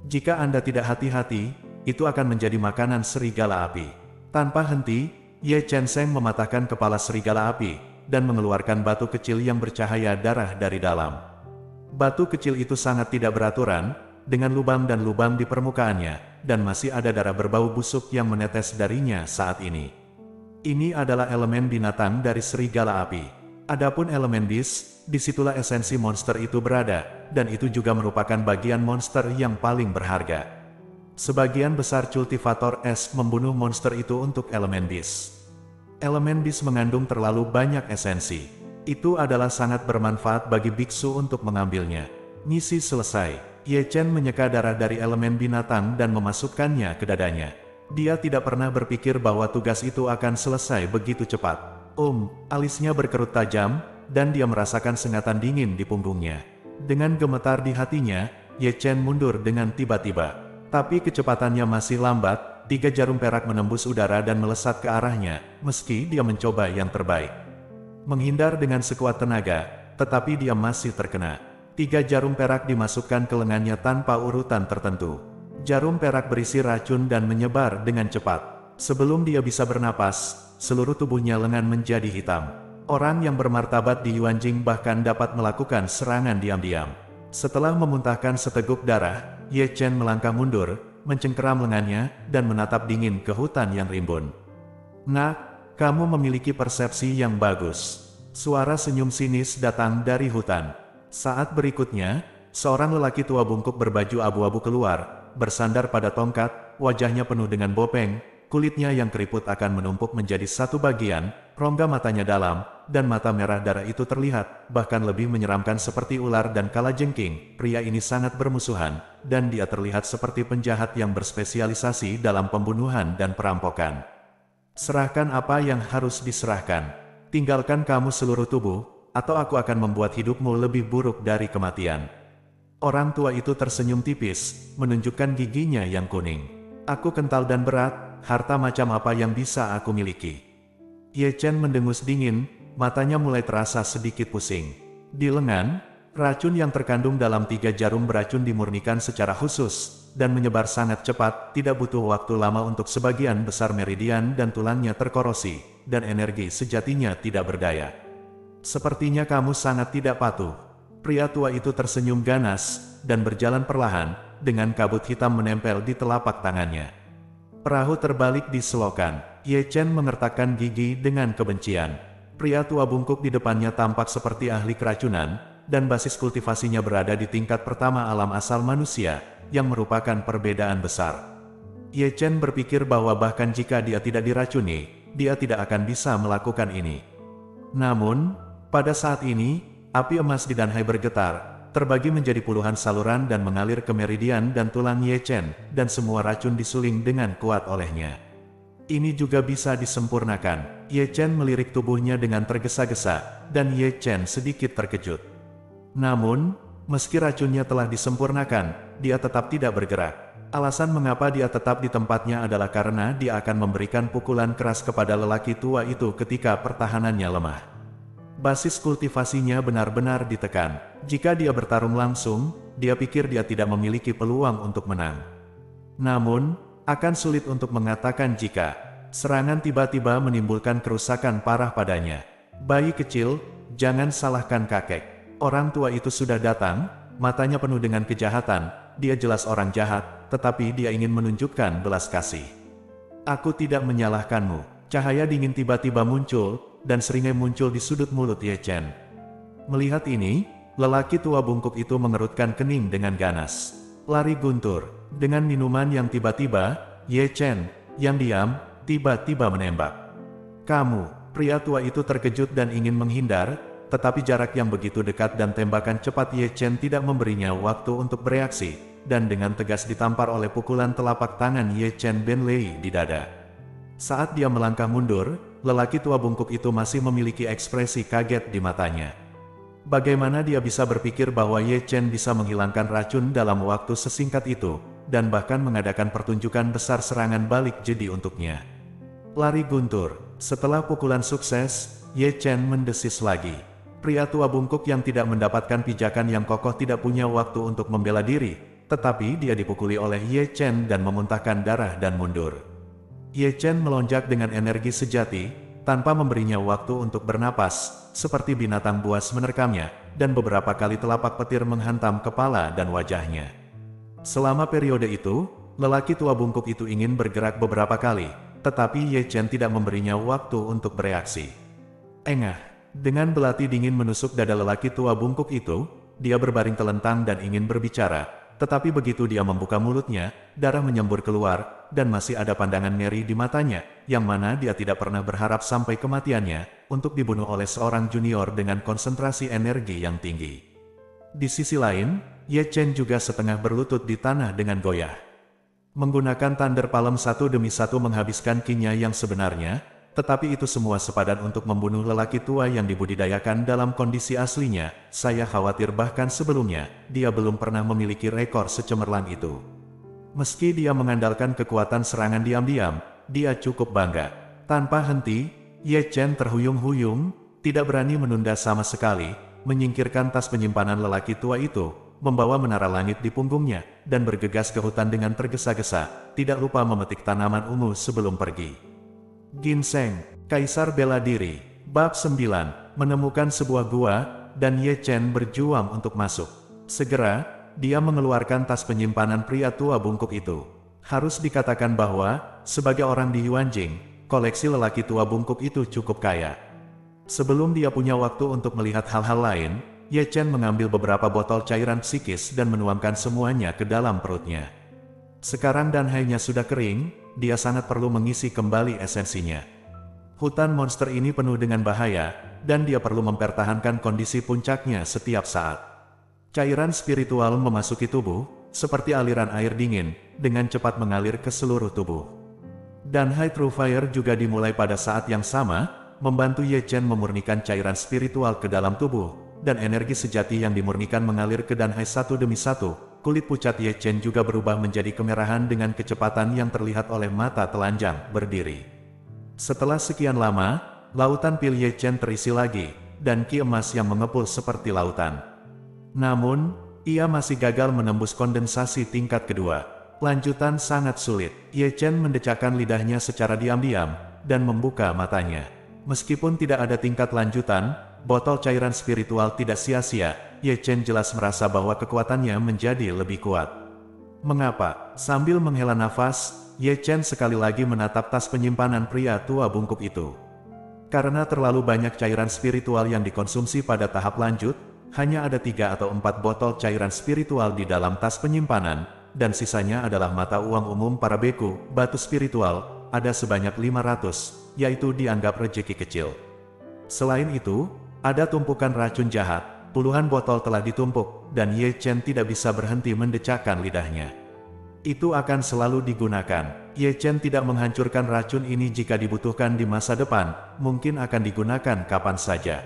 Jika Anda tidak hati-hati, itu akan menjadi makanan serigala api. Tanpa henti, Ye Chen Seng mematahkan kepala serigala api, dan mengeluarkan batu kecil yang bercahaya darah dari dalam. Batu kecil itu sangat tidak beraturan, dengan lubang dan lubang di permukaannya, dan masih ada darah berbau busuk yang menetes darinya saat ini. Ini adalah elemen binatang dari serigala api. Adapun elemen bis, disitulah esensi monster itu berada, dan itu juga merupakan bagian monster yang paling berharga. Sebagian besar cultivator es membunuh monster itu untuk elemen bis. Elemen bis mengandung terlalu banyak esensi. Itu adalah sangat bermanfaat bagi biksu untuk mengambilnya. Misi selesai. Ye Chen menyeka darah dari elemen binatang dan memasukkannya ke dadanya. Dia tidak pernah berpikir bahwa tugas itu akan selesai begitu cepat. Alisnya berkerut tajam, dan dia merasakan sengatan dingin di punggungnya. Dengan gemetar di hatinya, Ye Chen mundur dengan tiba-tiba. Tapi kecepatannya masih lambat, 3 jarum perak menembus udara dan melesat ke arahnya, meski dia mencoba yang terbaik. Menghindar dengan sekuat tenaga, tetapi dia masih terkena. 3 jarum perak dimasukkan ke lengannya tanpa urutan tertentu. Jarum perak berisi racun dan menyebar dengan cepat. Sebelum dia bisa bernapas, seluruh tubuhnya lengan menjadi hitam. Orang yang bermartabat di Yuanjing bahkan dapat melakukan serangan diam-diam. Setelah memuntahkan seteguk darah, Ye Chen melangkah mundur, mencengkeram lengannya, dan menatap dingin ke hutan yang rimbun. "Nak, kamu memiliki persepsi yang bagus." Suara senyum sinis datang dari hutan. Saat berikutnya, seorang lelaki tua bungkuk berbaju abu-abu keluar, bersandar pada tongkat, wajahnya penuh dengan bopeng, kulitnya yang keriput akan menumpuk menjadi satu bagian, rongga matanya dalam, dan mata merah darah itu terlihat, bahkan lebih menyeramkan seperti ular dan kalajengking. Pria ini sangat bermusuhan, dan dia terlihat seperti penjahat yang berspesialisasi dalam pembunuhan dan perampokan. "Serahkan apa yang harus diserahkan. Tinggalkan kamu seluruh tubuh, atau aku akan membuat hidupmu lebih buruk dari kematian." Orang tua itu tersenyum tipis, menunjukkan giginya yang kuning. "Aku kental dan berat, harta macam apa yang bisa aku miliki?" Ye Chen mendengus dingin, matanya mulai terasa sedikit pusing. Di lengan, racun yang terkandung dalam 3 jarum beracun dimurnikan secara khusus, dan menyebar sangat cepat, tidak butuh waktu lama untuk sebagian besar meridian dan tulangnya terkorosi, dan energi sejatinya tidak berdaya. "Sepertinya kamu sangat tidak patuh." Pria tua itu tersenyum ganas, dan berjalan perlahan, dengan kabut hitam menempel di telapak tangannya. Perahu terbalik di selokan. Ye Chen mengertakkan gigi dengan kebencian. Pria tua bungkuk di depannya tampak seperti ahli keracunan, dan basis kultivasinya berada di tingkat pertama alam asal manusia, yang merupakan perbedaan besar. Ye Chen berpikir bahwa bahkan jika dia tidak diracuni, dia tidak akan bisa melakukan ini. Namun, pada saat ini, api emas di Danhai bergetar, terbagi menjadi puluhan saluran dan mengalir ke meridian dan tulang Ye Chen, dan semua racun disuling dengan kuat olehnya. Ini juga bisa disempurnakan. Ye Chen melirik tubuhnya dengan tergesa-gesa, dan Ye Chen sedikit terkejut. Namun, meski racunnya telah disempurnakan, dia tetap tidak bergerak. Alasan mengapa dia tetap di tempatnya adalah karena dia akan memberikan pukulan keras kepada lelaki tua itu ketika pertahanannya lemah. Basis kultivasinya benar-benar ditekan. Jika dia bertarung langsung, dia pikir dia tidak memiliki peluang untuk menang. Namun, akan sulit untuk mengatakan jika serangan tiba-tiba menimbulkan kerusakan parah padanya. "Bayi kecil, jangan salahkan kakek." Orang tua itu sudah datang, matanya penuh dengan kejahatan. Dia jelas orang jahat, tetapi dia ingin menunjukkan belas kasih. "Aku tidak menyalahkanmu." Cahaya dingin tiba-tiba muncul, dan seringai muncul di sudut mulut Ye Chen. Melihat ini, lelaki tua bungkuk itu mengerutkan kening dengan ganas. Lari guntur. Dengan minuman yang tiba-tiba, Ye Chen, yang diam, tiba-tiba menembak. "Kamu!" Pria tua itu terkejut dan ingin menghindar, tetapi jarak yang begitu dekat dan tembakan cepat Ye Chen tidak memberinya waktu untuk bereaksi, dan dengan tegas ditampar oleh pukulan telapak tangan Ye Chen Benlei di dada. Saat dia melangkah mundur, lelaki tua bungkuk itu masih memiliki ekspresi kaget di matanya. Bagaimana dia bisa berpikir bahwa Ye Chen bisa menghilangkan racun dalam waktu sesingkat itu, dan bahkan mengadakan pertunjukan besar serangan balik jedi untuknya. Lari guntur. Setelah pukulan sukses, Ye Chen mendesis lagi. Pria tua bungkuk yang tidak mendapatkan pijakan yang kokoh tidak punya waktu untuk membela diri, tetapi dia dipukuli oleh Ye Chen dan memuntahkan darah dan mundur. Ye Chen melonjak dengan energi sejati, tanpa memberinya waktu untuk bernapas, seperti binatang buas menerkamnya, dan beberapa kali telapak petir menghantam kepala dan wajahnya. Selama periode itu, lelaki tua bungkuk itu ingin bergerak beberapa kali, tetapi Ye Chen tidak memberinya waktu untuk bereaksi. Engah, dengan belati dingin menusuk dada lelaki tua bungkuk itu, dia berbaring telentang dan ingin berbicara, tetapi begitu dia membuka mulutnya, darah menyembur keluar, dan masih ada pandangan ngeri di matanya, yang mana dia tidak pernah berharap sampai kematiannya, untuk dibunuh oleh seorang junior dengan konsentrasi energi yang tinggi. Di sisi lain, Ye Chen juga setengah berlutut di tanah dengan goyah. Menggunakan Thunder Palm satu demi satu menghabiskan ki-nya yang sebenarnya, tetapi itu semua sepadan untuk membunuh lelaki tua yang dibudidayakan dalam kondisi aslinya. Saya khawatir bahkan sebelumnya, dia belum pernah memiliki rekor secemerlang itu. Meski dia mengandalkan kekuatan serangan diam-diam, dia cukup bangga. Tanpa henti, Ye Chen terhuyung-huyung, tidak berani menunda sama sekali, menyingkirkan tas penyimpanan lelaki tua itu, membawa menara langit di punggungnya, dan bergegas ke hutan dengan tergesa-gesa, tidak lupa memetik tanaman ungu sebelum pergi. Ginseng, Kaisar bela diri. Bab 9. Menemukan sebuah gua, dan Ye Chen berjuang untuk masuk. Segera, dia mengeluarkan tas penyimpanan pria tua bungkuk itu. Harus dikatakan bahwa, sebagai orang di Yuanjing, koleksi lelaki tua bungkuk itu cukup kaya. Sebelum dia punya waktu untuk melihat hal-hal lain, Ye Chen mengambil beberapa botol cairan psikis dan menuangkan semuanya ke dalam perutnya. Sekarang danhainya sudah kering, dia sangat perlu mengisi kembali esensinya. Hutan monster ini penuh dengan bahaya, dan dia perlu mempertahankan kondisi puncaknya setiap saat. Cairan spiritual memasuki tubuh, seperti aliran air dingin, dengan cepat mengalir ke seluruh tubuh. Danhai True Fire juga dimulai pada saat yang sama, membantu Ye Chen memurnikan cairan spiritual ke dalam tubuh, dan energi sejati yang dimurnikan mengalir ke danhai satu demi satu. Kulit pucat Ye Chen juga berubah menjadi kemerahan dengan kecepatan yang terlihat oleh mata telanjang berdiri. Setelah sekian lama, lautan pil Ye Chen terisi lagi, dan ki emas yang mengepul seperti lautan. Namun, ia masih gagal menembus kondensasi tingkat kedua. Lanjutan sangat sulit. Ye Chen mendecakkan lidahnya secara diam-diam, dan membuka matanya. Meskipun tidak ada tingkat lanjutan, botol cairan spiritual tidak sia-sia. Ye Chen jelas merasa bahwa kekuatannya menjadi lebih kuat. Mengapa? Sambil menghela nafas, Ye Chen sekali lagi menatap tas penyimpanan pria tua bungkuk itu. Karena terlalu banyak cairan spiritual yang dikonsumsi pada tahap lanjut, hanya ada 3 atau 4 botol cairan spiritual di dalam tas penyimpanan, dan sisanya adalah mata uang umum para beku. Batu spiritual ada sebanyak 500, yaitu dianggap rejeki kecil. Selain itu, ada tumpukan racun jahat, puluhan botol telah ditumpuk, dan Ye Chen tidak bisa berhenti mendecakkan lidahnya. Itu akan selalu digunakan. Ye Chen tidak menghancurkan racun ini jika dibutuhkan di masa depan, mungkin akan digunakan kapan saja.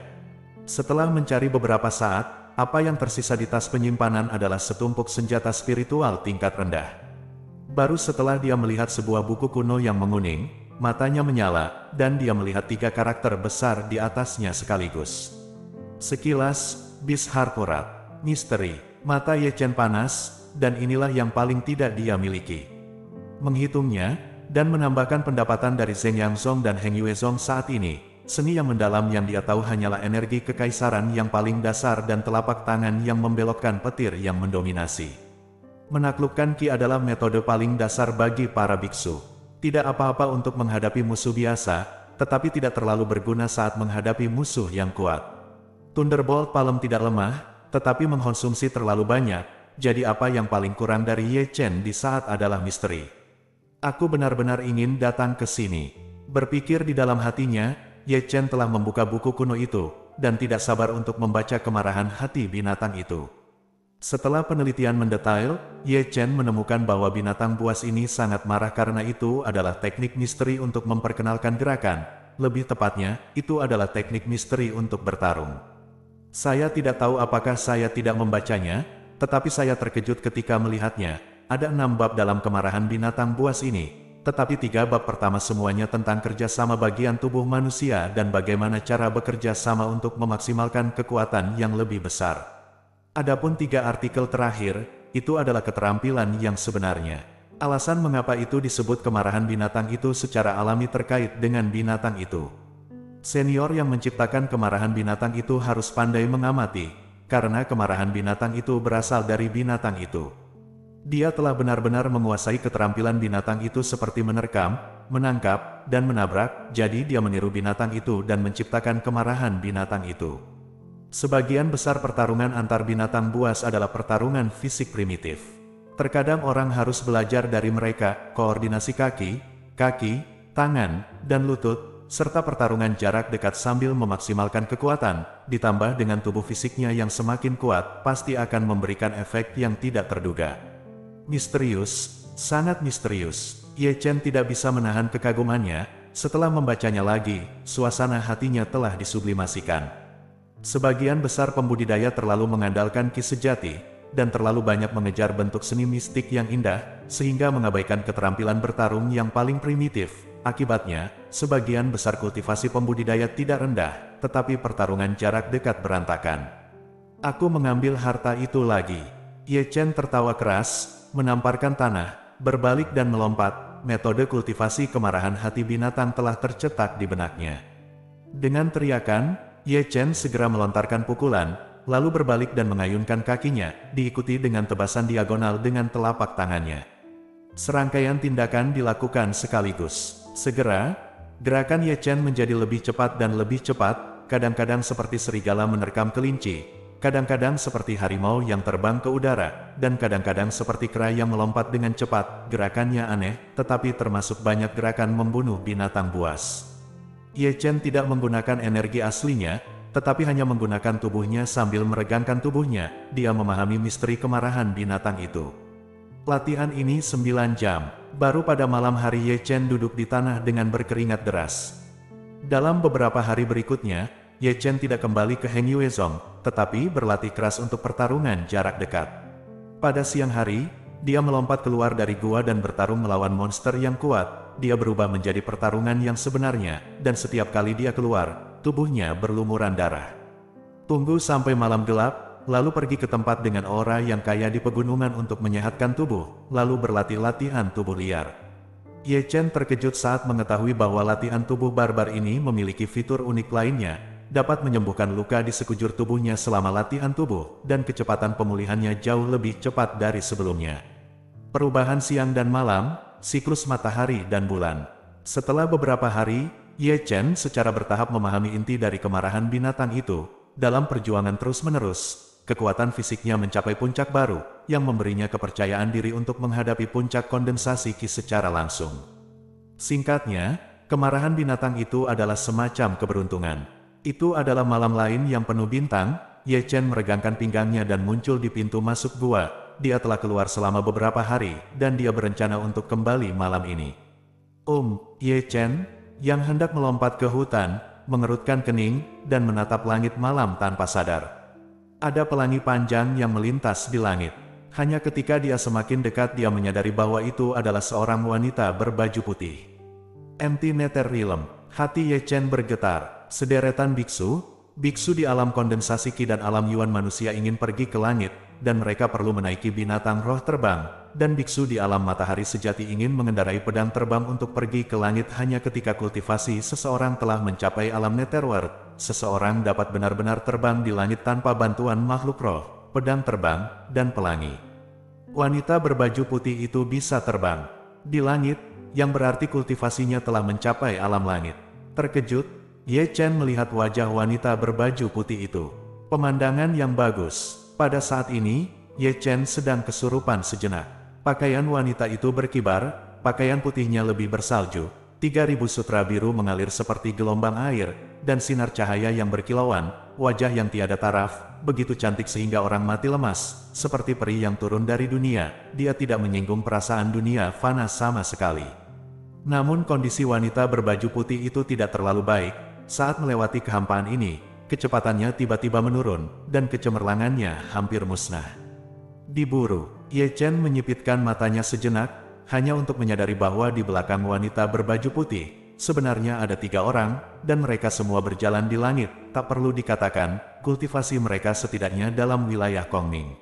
Setelah mencari beberapa saat, apa yang tersisa di tas penyimpanan adalah setumpuk senjata spiritual tingkat rendah. Baru setelah dia melihat sebuah buku kuno yang menguning, matanya menyala, dan dia melihat 3 karakter besar di atasnya sekaligus. Sekilas, Bis Harkorat, misteri, mata Ye Chen panas, dan inilah yang paling tidak dia miliki. Menghitungnya, dan menambahkan pendapatan dari Zheng Yangzong dan Heng Yuezong saat ini, seni yang mendalam yang dia tahu hanyalah energi kekaisaran yang paling dasar dan telapak tangan yang membelokkan petir yang mendominasi. Menaklukkan ki adalah metode paling dasar bagi para biksu. Tidak apa-apa untuk menghadapi musuh biasa, tetapi tidak terlalu berguna saat menghadapi musuh yang kuat. Thunderbolt Palem tidak lemah, tetapi mengkonsumsi terlalu banyak, jadi apa yang paling kurang dari Ye Chen di saat adalah misteri. Aku benar-benar ingin datang ke sini. Berpikir di dalam hatinya, Ye Chen telah membuka buku kuno itu, dan tidak sabar untuk membaca kemarahan hati binatang itu. Setelah penelitian mendetail, Ye Chen menemukan bahwa binatang buas ini sangat marah karena itu adalah teknik misteri untuk memperkenalkan gerakan. Lebih tepatnya, itu adalah teknik misteri untuk bertarung. Saya tidak tahu apakah saya tidak membacanya, tetapi saya terkejut ketika melihatnya. Ada 6 bab dalam kemarahan binatang buas ini. Tetapi 3 bab pertama semuanya tentang kerjasama bagian tubuh manusia dan bagaimana cara bekerja sama untuk memaksimalkan kekuatan yang lebih besar. Adapun 3 artikel terakhir, itu adalah keterampilan yang sebenarnya. Alasan mengapa itu disebut kemarahan binatang itu secara alami terkait dengan binatang itu. Senior yang menciptakan kemarahan binatang itu harus pandai mengamati, karena kemarahan binatang itu berasal dari binatang itu. Dia telah benar-benar menguasai keterampilan binatang itu seperti menerkam, menangkap, dan menabrak, jadi dia meniru binatang itu dan menciptakan kemarahan binatang itu. Sebagian besar pertarungan antar binatang buas adalah pertarungan fisik primitif. Terkadang orang harus belajar dari mereka, koordinasi kaki, tangan, dan lutut, serta pertarungan jarak dekat sambil memaksimalkan kekuatan, ditambah dengan tubuh fisiknya yang semakin kuat, pasti akan memberikan efek yang tidak terduga. Misterius, sangat misterius. Ye Chen tidak bisa menahan kekagumannya. Setelah membacanya lagi, suasana hatinya telah disublimasikan. Sebagian besar pembudidaya terlalu mengandalkan ki sejati, dan terlalu banyak mengejar bentuk seni mistik yang indah, sehingga mengabaikan keterampilan bertarung yang paling primitif. Akibatnya, sebagian besar kultivasi pembudidaya tidak rendah, tetapi pertarungan jarak dekat berantakan. Aku mengambil harta itu lagi. Ye Chen tertawa keras, menamparkan tanah, berbalik dan melompat. Metode kultivasi kemarahan hati binatang telah tercetak di benaknya. Dengan teriakan, Ye Chen segera melontarkan pukulan, lalu berbalik dan mengayunkan kakinya, diikuti dengan tebasan diagonal dengan telapak tangannya. Serangkaian tindakan dilakukan sekaligus. Segera, gerakan Ye Chen menjadi lebih cepat dan lebih cepat, kadang-kadang seperti serigala menerkam kelinci, kadang-kadang seperti harimau yang terbang ke udara, dan kadang-kadang seperti kera yang melompat dengan cepat. Gerakannya aneh, tetapi termasuk banyak gerakan membunuh binatang buas. Ye Chen tidak menggunakan energi aslinya, tetapi hanya menggunakan tubuhnya sambil meregangkan tubuhnya. Dia memahami misteri kemarahan binatang itu. Latihan ini 9 jam. Baru pada malam hari Ye Chen duduk di tanah dengan berkeringat deras. Dalam beberapa hari berikutnya, Ye Chen tidak kembali ke Heng Yuezong, tetapi berlatih keras untuk pertarungan jarak dekat. Pada siang hari, dia melompat keluar dari gua dan bertarung melawan monster yang kuat. Dia berubah menjadi pertarungan yang sebenarnya, dan setiap kali dia keluar, tubuhnya berlumuran darah. Tunggu sampai malam gelap, lalu pergi ke tempat dengan aura yang kaya di pegunungan untuk menyehatkan tubuh, lalu berlatih latihan tubuh liar. Ye Chen terkejut saat mengetahui bahwa latihan tubuh barbar ini memiliki fitur unik lainnya, dapat menyembuhkan luka di sekujur tubuhnya selama latihan tubuh, dan kecepatan pemulihannya jauh lebih cepat dari sebelumnya. Perubahan siang dan malam, siklus matahari dan bulan. Setelah beberapa hari, Ye Chen secara bertahap memahami inti dari kemarahan binatang itu. Dalam perjuangan terus-menerus, kekuatan fisiknya mencapai puncak baru, yang memberinya kepercayaan diri untuk menghadapi puncak kondensasi Qi secara langsung. Singkatnya, kemarahan binatang itu adalah semacam keberuntungan. Itu adalah malam lain yang penuh bintang. Ye Chen meregangkan pinggangnya dan muncul di pintu masuk gua. Dia telah keluar selama beberapa hari, dan dia berencana untuk kembali malam ini. Ye Chen, yang hendak melompat ke hutan, mengerutkan kening, dan menatap langit malam tanpa sadar. Ada pelangi panjang yang melintas di langit. Hanya ketika dia semakin dekat dia menyadari bahwa itu adalah seorang wanita berbaju putih. Empty Nether Realm. Hati Ye Chen bergetar. Sederetan biksu di alam kondensasi Qi dan alam Yuan manusia ingin pergi ke langit, dan mereka perlu menaiki binatang roh terbang, dan biksu di alam matahari sejati ingin mengendarai pedang terbang untuk pergi ke langit. Hanya ketika kultivasi seseorang telah mencapai alam Netherworld, seseorang dapat benar-benar terbang di langit tanpa bantuan makhluk roh, pedang terbang, dan pelangi. Wanita berbaju putih itu bisa terbang di langit, yang berarti kultivasinya telah mencapai alam langit. Terkejut, Ye Chen melihat wajah wanita berbaju putih itu. Pemandangan yang bagus. Pada saat ini, Ye Chen sedang kesurupan sejenak. Pakaian wanita itu berkibar, pakaian putihnya lebih bersalju, 3000 sutra biru mengalir seperti gelombang air, dan sinar cahaya yang berkilauan, wajah yang tiada taraf, begitu cantik sehingga orang mati lemas, seperti peri yang turun dari dunia. Dia tidak menyinggung perasaan dunia fana sama sekali. Namun kondisi wanita berbaju putih itu tidak terlalu baik. Saat melewati kehampaan ini, kecepatannya tiba-tiba menurun, dan kecemerlangannya hampir musnah. Diburu, Ye Chen menyipitkan matanya sejenak, hanya untuk menyadari bahwa di belakang wanita berbaju putih, sebenarnya ada 3 orang, dan mereka semua berjalan di langit. Tak perlu dikatakan, kultivasi mereka setidaknya dalam wilayah Kongming.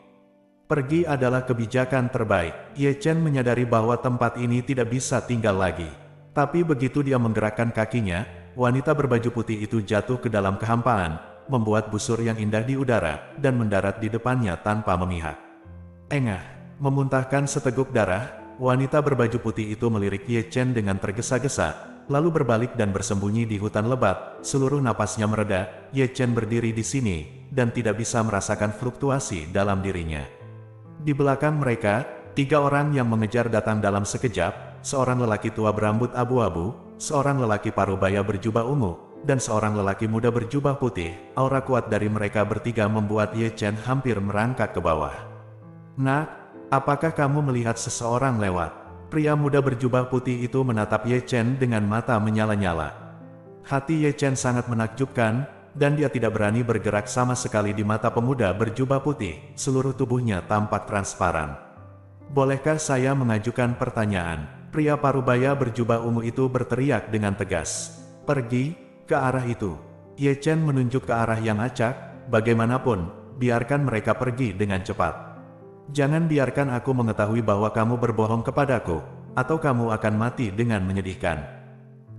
Pergi adalah kebijakan terbaik. Ye Chen menyadari bahwa tempat ini tidak bisa tinggal lagi. Tapi begitu dia menggerakkan kakinya, wanita berbaju putih itu jatuh ke dalam kehampaan, membuat busur yang indah di udara, dan mendarat di depannya tanpa memihak. Engah, memuntahkan seteguk darah, wanita berbaju putih itu melirik Ye Chen dengan tergesa-gesa, lalu berbalik dan bersembunyi di hutan lebat. Seluruh napasnya mereda. Ye Chen berdiri di sini, dan tidak bisa merasakan fluktuasi dalam dirinya. Di belakang mereka, 3 orang yang mengejar datang dalam sekejap, seorang lelaki tua berambut abu-abu, seorang lelaki parubaya berjubah ungu, dan seorang lelaki muda berjubah putih. Aura kuat dari mereka bertiga membuat Ye Chen hampir merangkak ke bawah. Nak, apakah kamu melihat seseorang lewat? Pria muda berjubah putih itu menatap Ye Chen dengan mata menyala-nyala. Hati Ye Chen sangat menakjubkan, dan dia tidak berani bergerak sama sekali di mata pemuda berjubah putih. Seluruh tubuhnya tampak transparan. Bolehkah saya mengajukan pertanyaan? Pria parubaya berjubah ungu itu berteriak dengan tegas. Pergi ke arah itu. Ye Chen menunjuk ke arah yang acak. Bagaimanapun, biarkan mereka pergi dengan cepat. Jangan biarkan aku mengetahui bahwa kamu berbohong kepadaku, atau kamu akan mati dengan menyedihkan.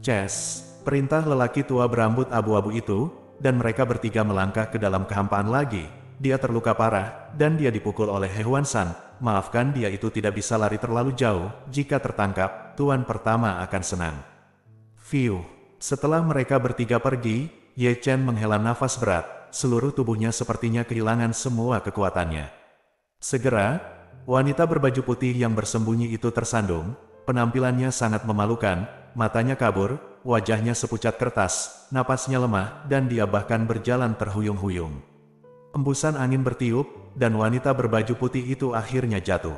Ces. Perintah lelaki tua berambut abu-abu itu, dan mereka bertiga melangkah ke dalam kehampaan lagi. Dia terluka parah, dan dia dipukul oleh He Huan-san. Maafkan, dia itu tidak bisa lari terlalu jauh. Jika tertangkap, tuan pertama akan senang. Fiu. Setelah mereka bertiga pergi, Ye Chen menghela nafas berat. Seluruh tubuhnya sepertinya kehilangan semua kekuatannya. Segera, wanita berbaju putih yang bersembunyi itu tersandung. Penampilannya sangat memalukan, matanya kabur, wajahnya sepucat kertas, napasnya lemah, dan dia bahkan berjalan terhuyung-huyung. Embusan angin bertiup, dan wanita berbaju putih itu akhirnya jatuh.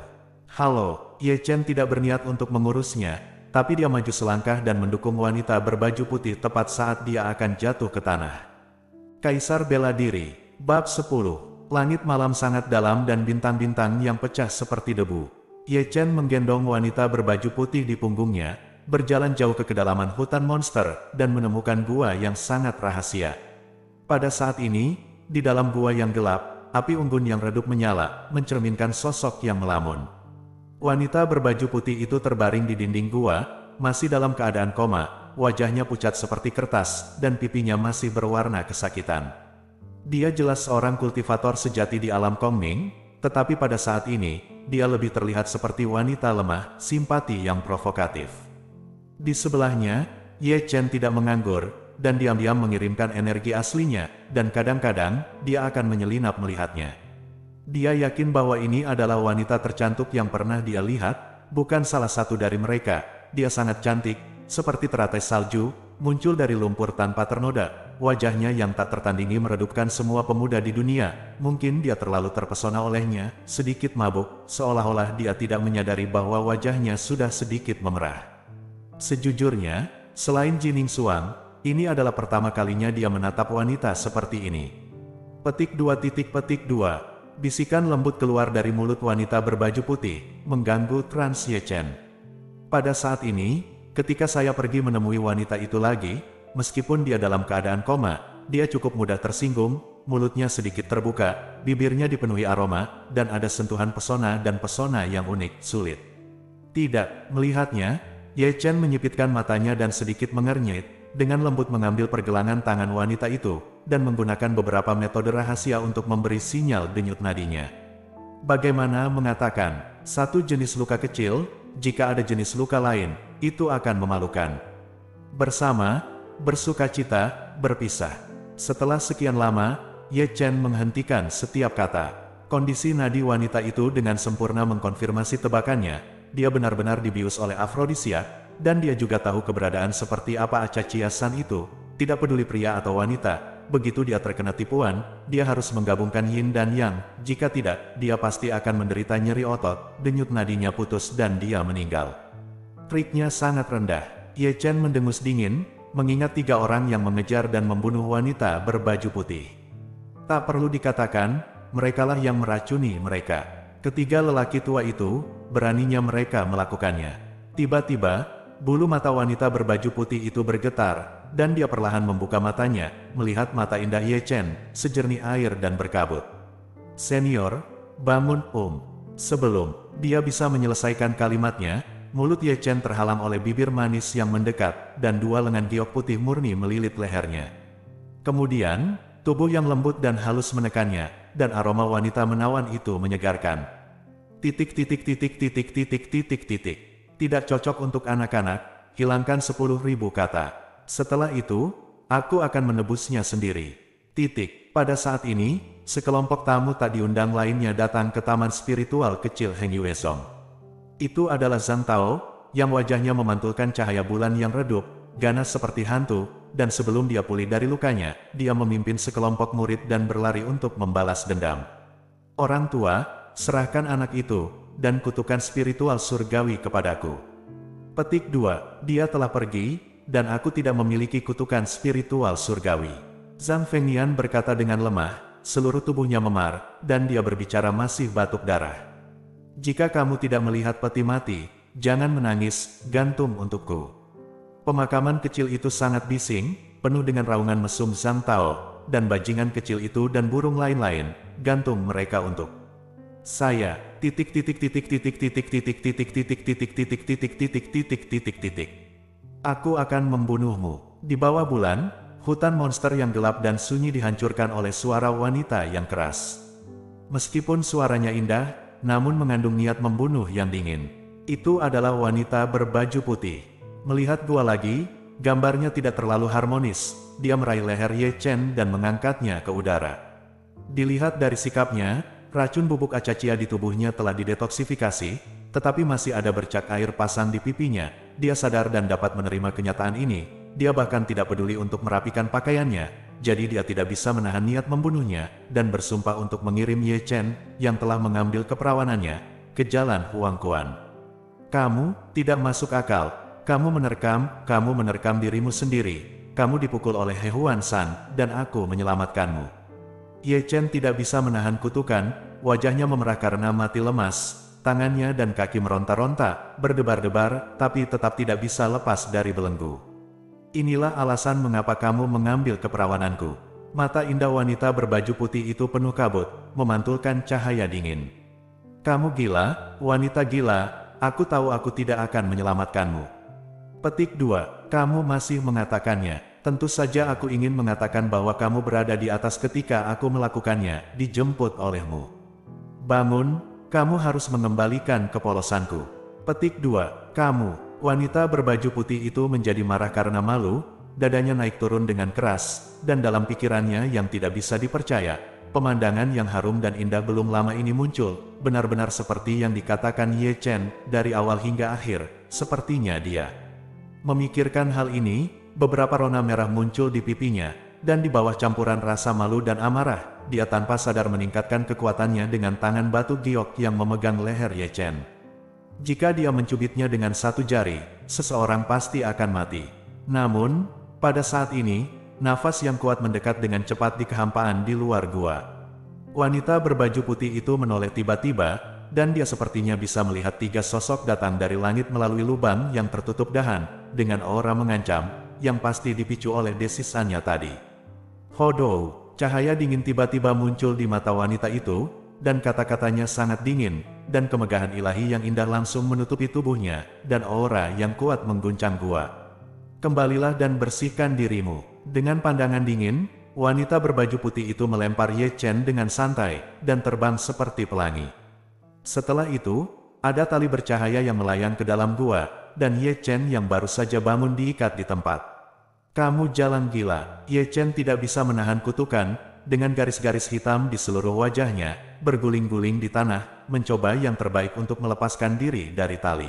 Halo, Ye Chen tidak berniat untuk mengurusnya, tapi dia maju selangkah dan mendukung wanita berbaju putih tepat saat dia akan jatuh ke tanah. Kaisar Bela Diri, Bab 10. Langit malam sangat dalam dan bintang-bintang yang pecah seperti debu. Ye Chen menggendong wanita berbaju putih di punggungnya, berjalan jauh ke kedalaman hutan monster, dan menemukan gua yang sangat rahasia. Pada saat ini, di dalam gua yang gelap, api unggun yang redup menyala, mencerminkan sosok yang melamun. Wanita berbaju putih itu terbaring di dinding gua, masih dalam keadaan koma, wajahnya pucat seperti kertas, dan pipinya masih berwarna kesakitan. Dia jelas seorang kultivator sejati di alam Kongming, tetapi pada saat ini, dia lebih terlihat seperti wanita lemah, simpati yang provokatif. Di sebelahnya, Ye Chen tidak menganggur, dan diam-diam mengirimkan energi aslinya, dan kadang-kadang, dia akan menyelinap melihatnya. Dia yakin bahwa ini adalah wanita tercantik yang pernah dia lihat, bukan salah satu dari mereka. Dia sangat cantik, seperti teratai salju, muncul dari lumpur tanpa ternoda. Wajahnya yang tak tertandingi meredupkan semua pemuda di dunia. Mungkin dia terlalu terpesona olehnya, sedikit mabuk, seolah-olah dia tidak menyadari bahwa wajahnya sudah sedikit memerah. Sejujurnya, selain Jining Xuang, ini adalah pertama kalinya dia menatap wanita seperti ini. Petik 2. Bisikan lembut keluar dari mulut wanita berbaju putih, mengganggu trans Ye Chen. Pada saat ini, ketika saya pergi menemui wanita itu lagi, meskipun dia dalam keadaan koma, dia cukup mudah tersinggung, mulutnya sedikit terbuka, bibirnya dipenuhi aroma, dan ada sentuhan pesona dan pesona yang unik, sulit. Tidak, melihatnya, Ye Chen menyipitkan matanya dan sedikit mengernyit, dengan lembut mengambil pergelangan tangan wanita itu, dan menggunakan beberapa metode rahasia untuk memberi sinyal denyut nadinya. Bagaimana mengatakan, satu jenis luka kecil, jika ada jenis luka lain, itu akan memalukan. Bersama, bersukacita, berpisah. Setelah sekian lama, Ye Chen menghentikan setiap kata. Kondisi nadi wanita itu dengan sempurna mengkonfirmasi tebakannya. Dia benar-benar dibius oleh afrodisiak, dan dia juga tahu keberadaan seperti apa Acacia-san itu. Tidak peduli pria atau wanita, begitu dia terkena tipuan, dia harus menggabungkan yin dan yang. Jika tidak, dia pasti akan menderita nyeri otot, denyut nadinya putus dan dia meninggal. Triknya sangat rendah. Ye Chen mendengus dingin, mengingat 3 orang yang mengejar dan membunuh wanita berbaju putih. Tak perlu dikatakan, merekalah yang meracuni mereka. Ketiga lelaki tua itu, beraninya mereka melakukannya. Tiba-tiba, bulu mata wanita berbaju putih itu bergetar, dan dia perlahan membuka matanya, melihat mata indah Ye Chen, sejernih air dan berkabut. Senior, bangun Sebelum dia bisa menyelesaikan kalimatnya, mulut Ye Chen terhalang oleh bibir manis yang mendekat, dan 2 lengan giok putih murni melilit lehernya. Kemudian, tubuh yang lembut dan halus menekannya, dan aroma wanita menawan itu menyegarkan. Tidak cocok untuk anak-anak, hilangkan 10.000 kata. Setelah itu, aku akan menebusnya sendiri. Pada saat ini, sekelompok tamu tak diundang lainnya datang ke taman spiritual kecil Heng Yuezong. Itu adalah Zhang Tao, yang wajahnya memantulkan cahaya bulan yang redup, ganas seperti hantu, dan sebelum dia pulih dari lukanya, dia memimpin sekelompok murid dan berlari untuk membalas dendam. Orang tua, serahkan anak itu, dan kutukan spiritual surgawi kepadaku. Petik 2. Dia telah pergi, dan aku tidak memiliki kutukan spiritual surgawi. Zhang Fengnian berkata dengan lemah, seluruh tubuhnya memar, dan dia berbicara masih batuk darah. Jika kamu tidak melihat peti mati, jangan menangis, gantung untukku. Pemakaman kecil itu sangat bising, penuh dengan raungan mesum Zhang Tao, dan bajingan kecil itu dan burung lain-lain, gantung mereka untuk saya. Aku akan membunuhmu. Di bawah bulan, hutan monster yang gelap dan sunyi dihancurkan oleh suara wanita yang keras. Meskipun suaranya indah, namun mengandung niat membunuh yang dingin. Itu adalah wanita berbaju putih. Melihat gua lagi, gambarnya tidak terlalu harmonis. Dia meraih leher Ye Chen dan mengangkatnya ke udara. Dilihat dari sikapnya, racun bubuk acacia di tubuhnya telah didetoksifikasi, tetapi masih ada bercak air pasang di pipinya. Dia sadar dan dapat menerima kenyataan ini. Dia bahkan tidak peduli untuk merapikan pakaiannya, jadi dia tidak bisa menahan niat membunuhnya, dan bersumpah untuk mengirim Ye Chen, yang telah mengambil keperawanannya, ke jalan Huangquan. Kamu tidak masuk akal. Kamu menerkam dirimu sendiri. Kamu dipukul oleh He Huan San, dan aku menyelamatkanmu. Ye Chen tidak bisa menahan kutukan, wajahnya memerah karena mati lemas, tangannya dan kaki meronta-ronta, berdebar-debar, tapi tetap tidak bisa lepas dari belenggu. Inilah alasan mengapa kamu mengambil keperawananku. Mata indah wanita berbaju putih itu penuh kabut, memantulkan cahaya dingin. Kamu gila, wanita gila, aku tahu aku tidak akan menyelamatkanmu. Petik 2. Kamu masih mengatakannya. Tentu saja aku ingin mengatakan bahwa kamu berada di atas ketika aku melakukannya, dijemput olehmu. Bangun, kamu harus mengembalikan kepolosanku. Petik 2. Kamu. Wanita berbaju putih itu menjadi marah karena malu, dadanya naik turun dengan keras, dan dalam pikirannya yang tidak bisa dipercaya, pemandangan yang harum dan indah belum lama ini muncul, benar-benar seperti yang dikatakan Ye Chen, dari awal hingga akhir, sepertinya dia. Memikirkan hal ini, beberapa rona merah muncul di pipinya, dan di bawah campuran rasa malu dan amarah, dia tanpa sadar meningkatkan kekuatannya dengan tangan batu giok yang memegang leher Ye Chen. Jika dia mencubitnya dengan satu jari, seseorang pasti akan mati. Namun, pada saat ini, nafas yang kuat mendekat dengan cepat di kehampaan di luar gua. Wanita berbaju putih itu menoleh tiba-tiba, dan dia sepertinya bisa melihat 3 sosok datang dari langit melalui lubang yang tertutup dahan, dengan aura mengancam, yang pasti dipicu oleh desisannya tadi. Hodou, cahaya dingin tiba-tiba muncul di mata wanita itu, dan kata-katanya sangat dingin, dan kemegahan ilahi yang indah langsung menutupi tubuhnya, dan aura yang kuat mengguncang gua. Kembalilah dan bersihkan dirimu. Dengan pandangan dingin, wanita berbaju putih itu melempar Ye Chen dengan santai, dan terbang seperti pelangi. Setelah itu, ada tali bercahaya yang melayang ke dalam gua, dan Ye Chen yang baru saja bangun diikat di tempat. Kamu jalan gila. Ye Chen tidak bisa menahan kutukan, dengan garis-garis hitam di seluruh wajahnya, berguling-guling di tanah, mencoba yang terbaik untuk melepaskan diri dari tali.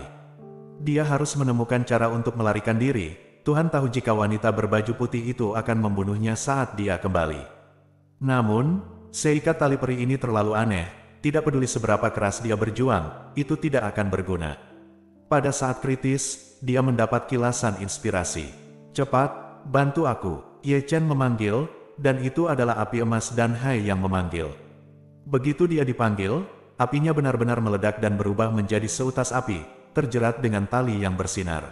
Dia harus menemukan cara untuk melarikan diri. Tuhan tahu jika wanita berbaju putih itu akan membunuhnya saat dia kembali. Namun, seikat tali peri ini terlalu aneh, tidak peduli seberapa keras dia berjuang, itu tidak akan berguna. Pada saat kritis, dia mendapat kilasan inspirasi. Cepat, bantu aku, Ye Chen memanggil, dan itu adalah api emas dan Hai yang memanggil. Begitu dia dipanggil, apinya benar-benar meledak dan berubah menjadi seutas api, terjerat dengan tali yang bersinar.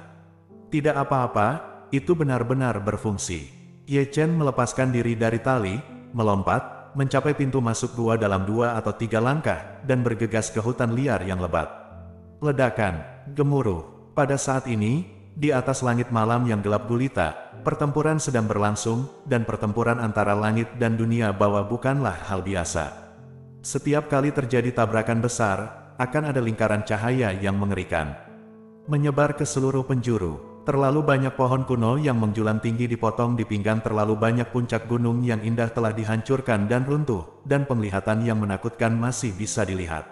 Tidak apa-apa, itu benar-benar berfungsi. Ye Chen melepaskan diri dari tali, melompat, mencapai pintu masuk gua dalam 2 atau 3 langkah, dan bergegas ke hutan liar yang lebat. Ledakan, gemuruh. Pada saat ini, di atas langit malam yang gelap gulita, pertempuran sedang berlangsung, dan pertempuran antara langit dan dunia bawah bukanlah hal biasa. Setiap kali terjadi tabrakan besar, akan ada lingkaran cahaya yang mengerikan. Menyebar ke seluruh penjuru, terlalu banyak pohon kuno yang menjulang tinggi dipotong di pinggang, terlalu banyak puncak gunung yang indah telah dihancurkan dan runtuh, dan penglihatan yang menakutkan masih bisa dilihat.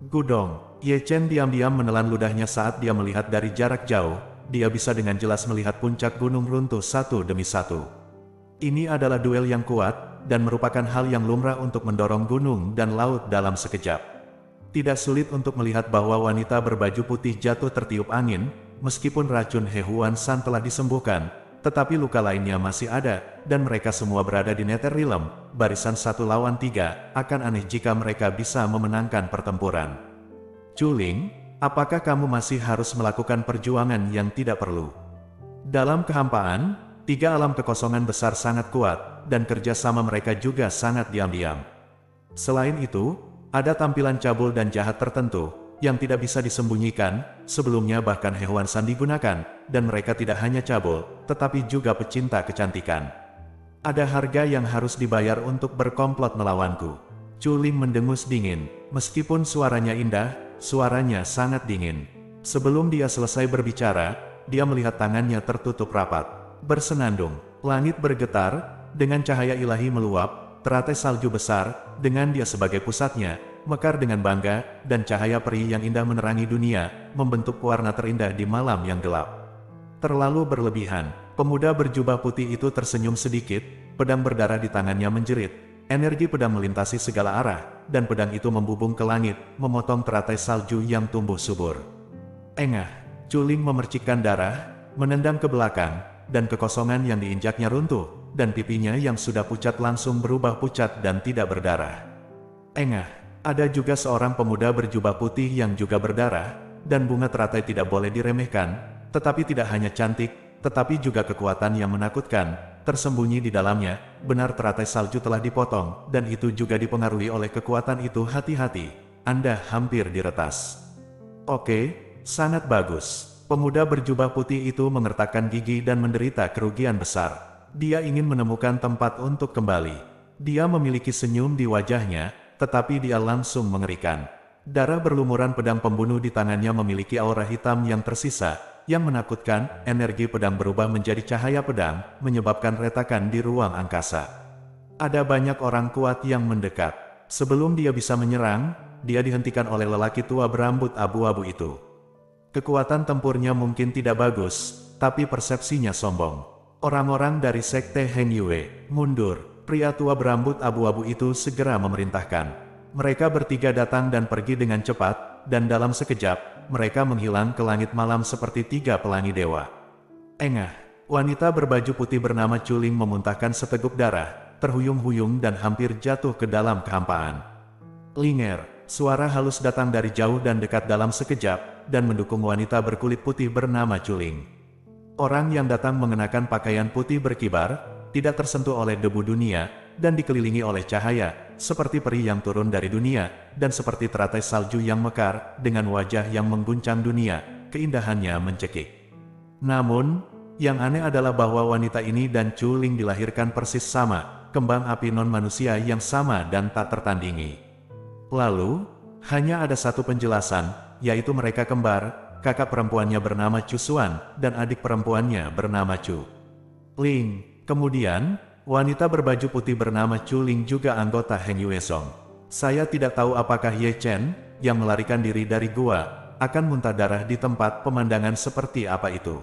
Gudong, Ye Chen diam-diam menelan ludahnya saat dia melihat dari jarak jauh. Dia bisa dengan jelas melihat puncak gunung runtuh satu demi satu. Ini adalah duel yang kuat, dan merupakan hal yang lumrah untuk mendorong gunung dan laut dalam sekejap. Tidak sulit untuk melihat bahwa wanita berbaju putih jatuh tertiup angin, meskipun racun He Huan San telah disembuhkan, tetapi luka lainnya masih ada, dan mereka semua berada di Netherrealm, barisan 1 lawan 3, akan aneh jika mereka bisa memenangkan pertempuran. Chuling, apakah kamu masih harus melakukan perjuangan yang tidak perlu? Dalam kehampaan, 3 alam kekosongan besar sangat kuat, dan kerjasama mereka juga sangat diam-diam. Selain itu, ada tampilan cabul dan jahat tertentu, yang tidak bisa disembunyikan. Sebelumnya bahkan He Huan Shan digunakan, dan mereka tidak hanya cabul, tetapi juga pecinta kecantikan. Ada harga yang harus dibayar untuk berkomplot melawanku. Chu Ling mendengus dingin. Meskipun suaranya indah, suaranya sangat dingin. Sebelum dia selesai berbicara, dia melihat tangannya tertutup rapat. Bersenandung, langit bergetar, dengan cahaya ilahi meluap, teratai salju besar, dengan dia sebagai pusatnya, mekar dengan bangga, dan cahaya peri yang indah menerangi dunia, membentuk warna terindah di malam yang gelap. Terlalu berlebihan. Pemuda berjubah putih itu tersenyum sedikit, pedang berdarah di tangannya menjerit. Energi pedang melintasi segala arah, dan pedang itu membubung ke langit, memotong teratai salju yang tumbuh subur. Engah, Chu Ling memercikkan darah, menendang ke belakang, dan kekosongan yang diinjaknya runtuh, dan pipinya yang sudah pucat langsung berubah pucat dan tidak berdarah. Engah, ada juga seorang pemuda berjubah putih yang juga berdarah, dan bunga teratai tidak boleh diremehkan, tetapi tidak hanya cantik, tetapi juga kekuatan yang menakutkan. Tersembunyi di dalamnya, benar teratai salju telah dipotong, dan itu juga dipengaruhi oleh kekuatan itu. Hati-hati, Anda hampir diretas. Oke, sangat bagus. Pemuda berjubah putih itu mengertakkan gigi dan menderita kerugian besar. Dia ingin menemukan tempat untuk kembali. Dia memiliki senyum di wajahnya, tetapi dia langsung mengerikan. Darah berlumuran, pedang pembunuh di tangannya memiliki aura hitam yang tersisa, yang menakutkan. Energi pedang berubah menjadi cahaya pedang, menyebabkan retakan di ruang angkasa. Ada banyak orang kuat yang mendekat. Sebelum dia bisa menyerang, dia dihentikan oleh lelaki tua berambut abu-abu itu. Kekuatan tempurnya mungkin tidak bagus, tapi persepsinya sombong. Orang-orang dari Sekte Heng Yue, mundur. Pria tua berambut abu-abu itu segera memerintahkan. Mereka bertiga datang dan pergi dengan cepat, dan dalam sekejap, mereka menghilang ke langit malam seperti tiga pelangi dewa. Engah, wanita berbaju putih bernama Chu Ling memuntahkan seteguk darah, terhuyung-huyung dan hampir jatuh ke dalam kehampaan. Linger, suara halus datang dari jauh dan dekat dalam sekejap, dan mendukung wanita berkulit putih bernama Chu Ling. Orang yang datang mengenakan pakaian putih berkibar, tidak tersentuh oleh debu dunia, dan dikelilingi oleh cahaya, seperti peri yang turun dari dunia, dan seperti teratai salju yang mekar, dengan wajah yang mengguncang dunia, keindahannya mencekik. Namun, yang aneh adalah bahwa wanita ini dan Chu Ling dilahirkan persis sama, kembang api non-manusia yang sama dan tak tertandingi. Lalu, hanya ada satu penjelasan, yaitu mereka kembar, kakak perempuannya bernama Chu Xuan, dan adik perempuannya bernama Chu Ling. Kemudian, wanita berbaju putih bernama Chu Ling juga anggota Heng Yue Song. Saya tidak tahu apakah Ye Chen, yang melarikan diri dari gua, akan muntah darah di tempat pemandangan seperti apa itu.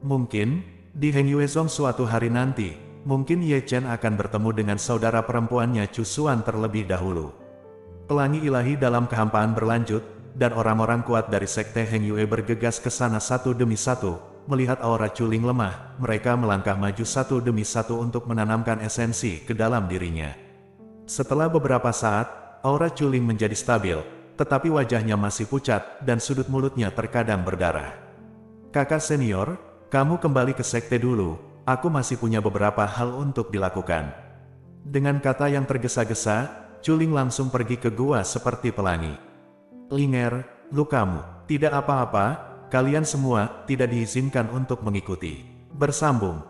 Mungkin, di Heng Yue Song suatu hari nanti, mungkin Ye Chen akan bertemu dengan saudara perempuannya Chu Xuan terlebih dahulu. Pelangi ilahi dalam kehampaan berlanjut, dan orang-orang kuat dari Sekte Heng Yue bergegas ke sana satu demi satu. Melihat aura Chu Ling lemah, mereka melangkah maju satu demi satu untuk menanamkan esensi ke dalam dirinya. Setelah beberapa saat, aura Chu Ling menjadi stabil, tetapi wajahnya masih pucat, dan sudut mulutnya terkadang berdarah. Kakak senior, kamu kembali ke sekte dulu, aku masih punya beberapa hal untuk dilakukan. Dengan kata yang tergesa-gesa, Chu Ling langsung pergi ke gua seperti pelangi. Linger, lukamu, tidak apa-apa. Kalian semua tidak diizinkan untuk mengikuti. Bersambung.